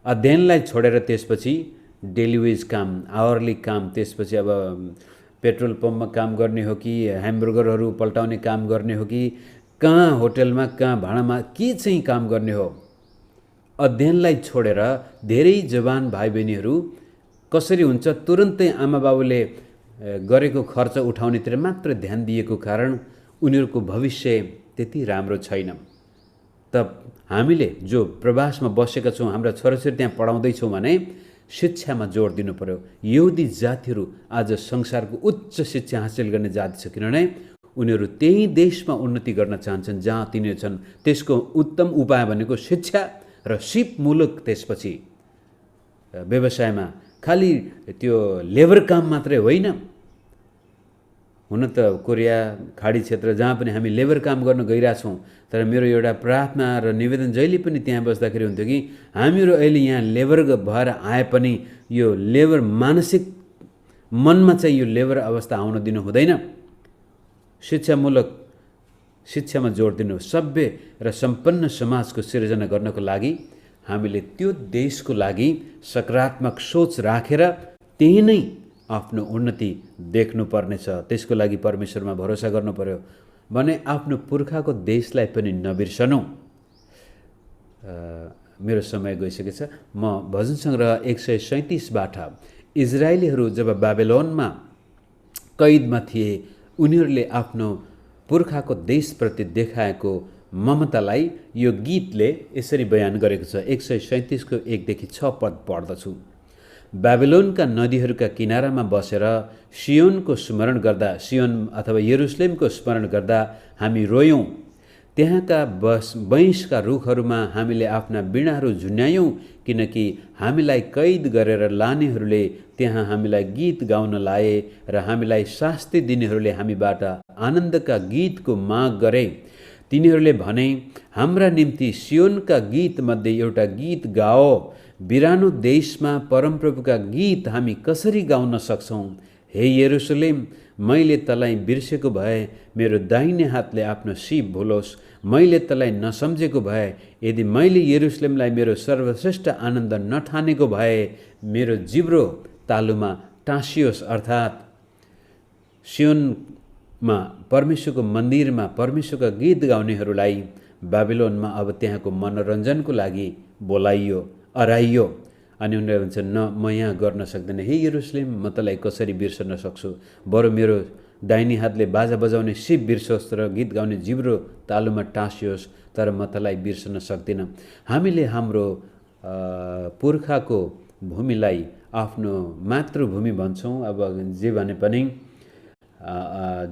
अध्ययनलाई छोडेर त्यसपछि डेली वेज काम, आवरली काम, त्यसपछि अब पेट्रोल पम्पमा काम गर्ने हो कि ह्यामबर्गरहरू पल्टाउने काम गर्ने हो कि कहाँ होटलमा, कहाँ भाडामा के चाहिँ काम गर्ने हो। अध्ययनलाई छोडेर धेरै जवान भाइ बहिनीहरू कसरी हुन्छ तुरन्तै आमाबाबुले गरेको खर्च उठाउनेतिर मात्र ध्यान दिएको कारण उनीहरूको भविष्य त्यति राम्रो छैन। त हामीले जो प्रवासमा बसेका छौँ, हाम्रा छोराछोरी त्यहाँ पढाउँदैछौँ भने शिक्षामा जोड दिनु पर्यो। यहुदी जातिहरू आज संसारको उच्च शिक्षा हासिल गर्ने जाति छ, किनभने उनीहरू त्यही देशमा उन्नति गर्न चाहन्छन् जहाँ तिनीहरू छन्। त्यसको उत्तम उपाय भनेको शिक्षा र सिपमूलक, त्यसपछि व्यवसायमा खालि त्यो लेबर काम मात्रै होइन। हुन त कोरिया खाडी क्षेत्र जहाँ पनि हामी लेबर काम गर्न गइरहेछौँ, तर मेरो एउटा प्रार्थना र निवेदन जहिले पनि त्यहाँ बस्दाखेरि हुन्थ्यो कि हामीहरू अहिले यहाँ लेबर भएर आए पनि यो लेबर मानसिक मनमा चाहिँ यो लेबर अवस्था आउन दिनु हुँदैन। शिक्षामूलक शिक्षामा जोड दिनु, सभ्य र सम्पन्न समाजको सिर्जना गर्नको लागि हामीले त्यो देशको लागि सकारात्मक सोच राखेर त्यही नै आफ्नो उन्नति देख्नुपर्नेछ। त्यसको लागि परमेश्वरमा भरोसा गर्नु पर्यो भने आफ्नो पुर्खाको देशलाई पनि नबिर्सनौँ। मेरो समय गइसकेछ। म भजन सङ्ग्रह 137बाट इजरायलीहरू जब बाबेलोनमा कैदमा थिए, उनीहरूले आफ्नो पुर्खाको देशप्रति देखाएको ममतालाई यो गीतले यसरी बयान गरेको छ। 137 को 1 देखि 6 पद पढ्दछु। बाबिलोनका नदीहरूका किनारामा बसेर सियोनको स्मरण गर्दा, सियोन अथवा यरुशलेमको स्मरण गर्दा हामी रोयौँ। त्यहाँका बैंसका रुखहरूमा हामीले आफ्ना बीणाहरू झुन्यायौँ, किनकि हामीलाई कैद गरेर लानेहरूले त्यहाँ हामीलाई गीत गाउन लाए र हामीलाई शास्ति दिनेहरूले हामीबाट आनन्दका गीतको माग गरे। तिनीहरूले भने, हाम्रा निम्ति सियोनका गीतमध्ये एउटा गीत गाओ। बिरानो देशमा परमप्रभुका गीत हामी कसरी गाउन सक्छौँ? हे यरुशलेम, मैले तँलाई बिर्सेको भए मेरो दाहिने हातले आफ्नो सिप भुलोस्। मैले तँलाई नसम्झेको भए, यदि मैले यरुशलेमलाई मेरो सर्वश्रेष्ठ आनन्द नठानेको भए, मेरो जिब्रो तालुमा टाँसियोस्। अर्थात् सियोनमा परमेश्वरको मन्दिरमा परमेश्वरका गीत गाउनेहरूलाई बाबिलोनमा अब त्यहाँको मनोरञ्जनको लागि बोलाइयो, अराइयो। अनि उनीहरूले भन्छन्, न म यहाँ गर्न सक्दैन। हे यरुशलेम, म तँलाई कसरी बिर्सन सक्छु? बरु मेरो दाहिने हातले बाजा बजाउने सिप बिर्सोस् र गीत गाउने जिब्रो तालुमा टाँसियोस्, तर म तँलाई बिर्सन सक्दिनँ। हामीले हाम्रो पुर्खाको भूमिलाई आफ्नो मातृभूमि भन्छौँ। अब जे भने पनि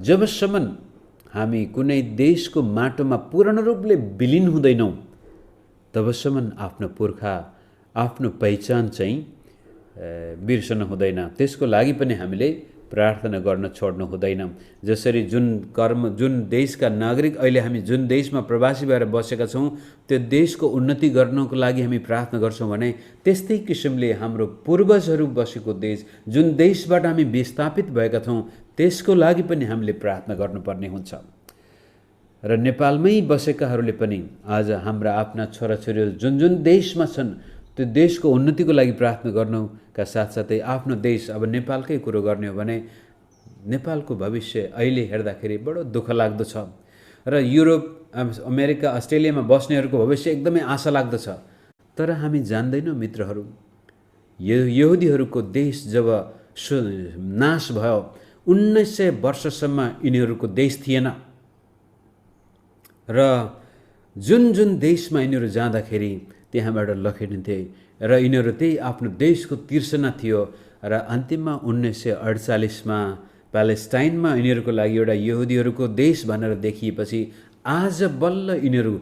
जबसम्म हामी कुनै देशको माटोमा पूर्ण रूपले विलिन हुँदैनौँ, तबसम्म आफ्नो पुर्खा, आफ्नो पहिचान चाहिँ बिर्सन हुँदैन। त्यसको लागि पनि हामीले प्रार्थना गर्न छोड्नु हुँदैन। जसरी जुन देशका नागरिक अहिले हामी जुन देशमा प्रवासी भएर बसेका छौँ, त्यो देशको उन्नति गर्नको लागि हामी प्रार्थना गर्छौँ भने, त्यस्तै किसिमले हाम्रो पूर्वजहरू बसेको देश, जुन देशबाट हामी विस्थापित भएका छौँ, त्यसको लागि पनि हामीले प्रार्थना गर्नुपर्ने हुन्छ। र नेपालमै बसेकाहरूले पनि आज हाम्रा आफ्ना छोराछोरीहरू जुन जुन देशमा छन्, त्यो देशको उन्नतिको लागि प्रार्थना गर्नुका साथसाथै आफ्नो देश, अब नेपालकै कुरो गर्ने हो भने नेपालको भविष्य अहिले हेर्दाखेरि बडो दुःख लाग्दो छ। र युरोप, अमेरिका, अस्ट्रेलियामा बस्नेहरूको भविष्य एकदमै आशा लाग्दो छ। तर हामी जान्दैनौँ मित्रहरू, यहुदीहरूको देश जब नाश भयो, 1900 वर्षसम्म यिनीहरूको देश थिएन। र जुन जुन देशमा यिनीहरू जाँदाखेरि त्यहाँबाट लखेटिन्थे र यिनीहरू त्यही आफ्नो देशको तिर्सना थियो। र अन्तिममा 1948मा प्यालेस्टाइनमा यिनीहरूको लागि एउटा यहुदीहरूको देश भनेर देखिएपछि आज बल्ल यिनीहरू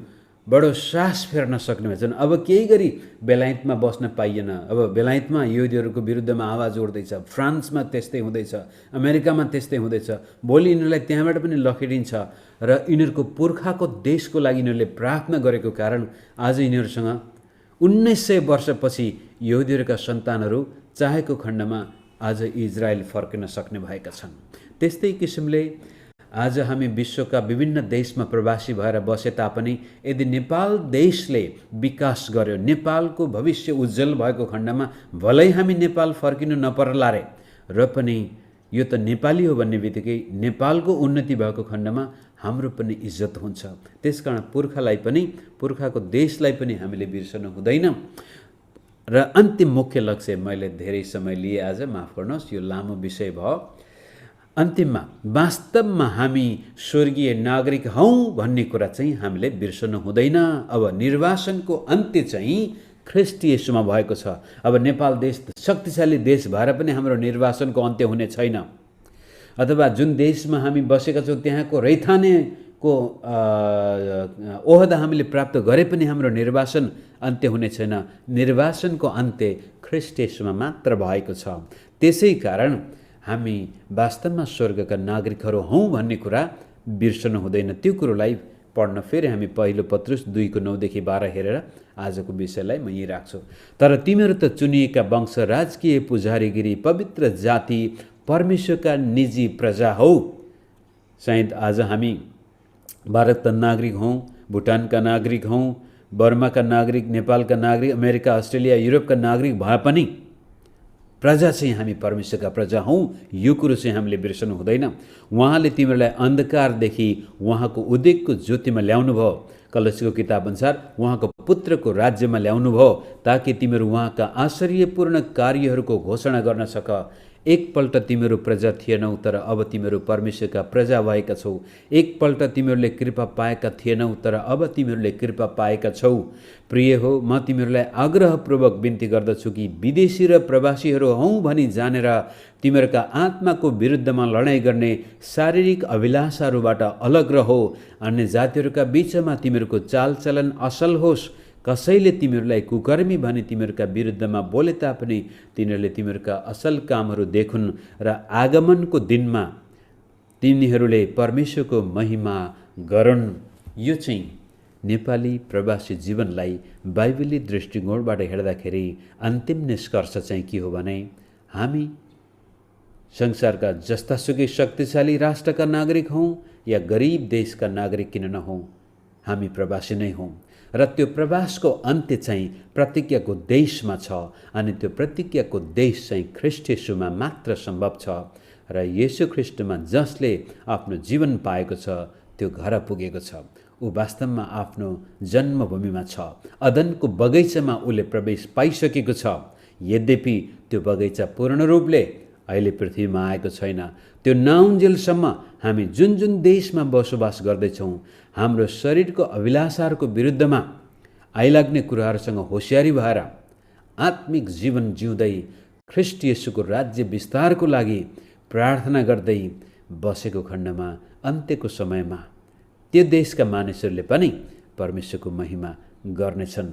बडो सास फेर्न सक्ने भएछन्। अब केही गरी बेलायतमा बस्न पाइएन। अब बेलायतमा यहुदीहरूको विरुद्धमा आवाज उठ्दैछ, फ्रान्समा त्यस्तै हुँदैछ, अमेरिकामा त्यस्तै हुँदैछ। भोलि यिनीहरूलाई त्यहाँबाट पनि लखेटिन्छ। र यिनीहरूको पुर्खाको देशको लागि यिनीहरूले प्रार्थना गरेको कारण आज यिनीहरूसँग 1900 वर्षपछि यहुदीहरूका सन्तानहरू चाहेको खण्डमा आज इजरायल फर्किन सक्ने भएका छन्। त्यस्तै किसिमले आज हामी विश्वका विभिन्न देशमा प्रवासी भएर बसे तापनि यदि नेपाल देशले विकास गर्यो, नेपालको भविष्य उज्जवल भएको खण्डमा भलै हामी नेपाल फर्किनु नपर्ला रे, र पनि यो त नेपाली हो भन्ने बित्तिकै नेपालको उन्नति भएको खण्डमा हाम्रो पनि इज्जत हुन्छ। त्यसकारण पुर्खालाई पनि, पुर्खाको देशलाई पनि हामीले बिर्सनु हुँदैन। र अन्तिम मुख्य लक्ष्य, मैले धेरै समय लिए आज, माफ गर्नुहोस्, यो लामो विषय भयो। अन्तिममा वास्तवमा हामी स्वर्गीय नागरिक हौँ भन्ने कुरा चाहिँ हामीले बिर्सनु हुँदैन। अब निर्वासनको अन्त्य चाहिँ ख्रिस्ट येशूमा भएको छ। अब नेपाल देश शक्तिशाली देश भएर पनि हाम्रो निर्वासनको अन्त्य हुने छैन। अथवा जुन देशमा हामी बसेका छौँ त्यहाँको रैथानेको ओहदा हामीले प्राप्त गरे पनि हाम्रो निर्वासन अन्त्य हुने छैन। निर्वासनको अन्त्य ख्रिस्ट येशूमा मात्र भएको छ। त्यसै कारण हामी वास्तवमा स्वर्गका नागरिकहरू हौँ भन्ने कुरा बिर्सनु हुँदैन। त्यो कुरोलाई पढ्न फेरि हामी पहिलो पत्रुस 2:9-12 हेरेर आजको विषयलाई म यहीँ राख्छु। तर तिमीहरू त चुनिएका वंश, राजकीय पुजारीगिरी, पवित्र जाति, परमेश्वरका निजी प्रजा हौ। सायद आज हामी भारतका नागरिक हौँ, भुटानका नागरिक हौँ, बर्माका नागरिक, नेपालका नागरिक, अमेरिका, अस्ट्रेलिया, युरोपका नागरिक भए पनि प्रजा चाहिँ हामी परमेश्वरका प्रजा हौँ। यो कुरो चाहिँ हामीले बिर्सनु हुँदैन। उहाँले तिमीहरूलाई अन्धकारदेखि उहाँको उदयको ज्योतिमा ल्याउनु भयो। कलसीको किताब अनुसार उहाँको पुत्रको राज्यमा ल्याउनु भयो, ताकि तिमीहरू उहाँका आश्चर्यपूर्ण कार्यहरूको घोषणा गर्न सक। एकपल्ट तिमीहरू प्रजा थिएनौ तर अब तिमीहरू परमेश्वरका प्रजा भएका छौ। एकपल्ट तिमीहरूले कृपा पाएका थिएनौ तर अब तिमीहरूले कृपा पाएका छौ। प्रिय हो, म तिमीहरूलाई आग्रहपूर्वक बिन्ती गर्दछु कि विदेशी र प्रवासीहरू हौँ भनी जानेर तिमीहरूका आत्माको विरुद्धमा लडाइँ गर्ने शारीरिक अभिलाषाहरूबाट अलग रहो। अन्य जातिहरूका बीचमा तिमीहरूको चालचलन असल होस्। कसैले तिमीहरूलाई कुकर्मी भनी तिमीहरूका विरुद्धमा बोले तापनि तिनीहरूले तिमीहरूका असल कामहरू देखुन् र आगमनको दिनमा तिनीहरूले परमेश्वरको महिमा गरून्। यो चाहिँ नेपाली प्रवासी जीवनलाई बाइबली दृष्टिकोणबाट हेर्दाखेरि अन्तिम निष्कर्ष चाहिँ के हो भने हामी संसारका जस्तासुकै शक्तिशाली राष्ट्रका नागरिक हौँ या गरिब देशका नागरिक किन नहौँ, हामी प्रवासी नै हौँ। र त्यो प्रवासको अन्त्य चाहिँ प्रतिज्ञाको देशमा छ अनि त्यो प्रतिज्ञाको देश चाहिँ ख्रीष्ट येशूमा मात्र सम्भव छ। र येशू ख्रीष्टमा जसले आफ्नो जीवन पाएको छ त्यो घर पुगेको छ। ऊ वास्तवमा आफ्नो जन्मभूमिमा छ। अदनको बगैँचामा उसले प्रवेश पाइसकेको छ। यद्यपि त्यो बगैँचा पूर्ण रूपले अहिले पृथ्वीमा आएको छैन। त्यो नआउन्जेलसम्म हामी जुन जुन देशमा बसोबास गर्दैछौँ, हाम्रो शरीरको अभिलाषाहरूको विरुद्धमा आइलाग्ने कुराहरूसँग होसियारी भएर आत्मिक जीवन जिउँदै ख्रीष्ट येशूको राज्य विस्तारको लागि प्रार्थना गर्दै बसेको खण्डमा अन्त्यको समयमा त्यो देशका मानिसहरूले पनि परमेश्वरको महिमा गर्नेछन्।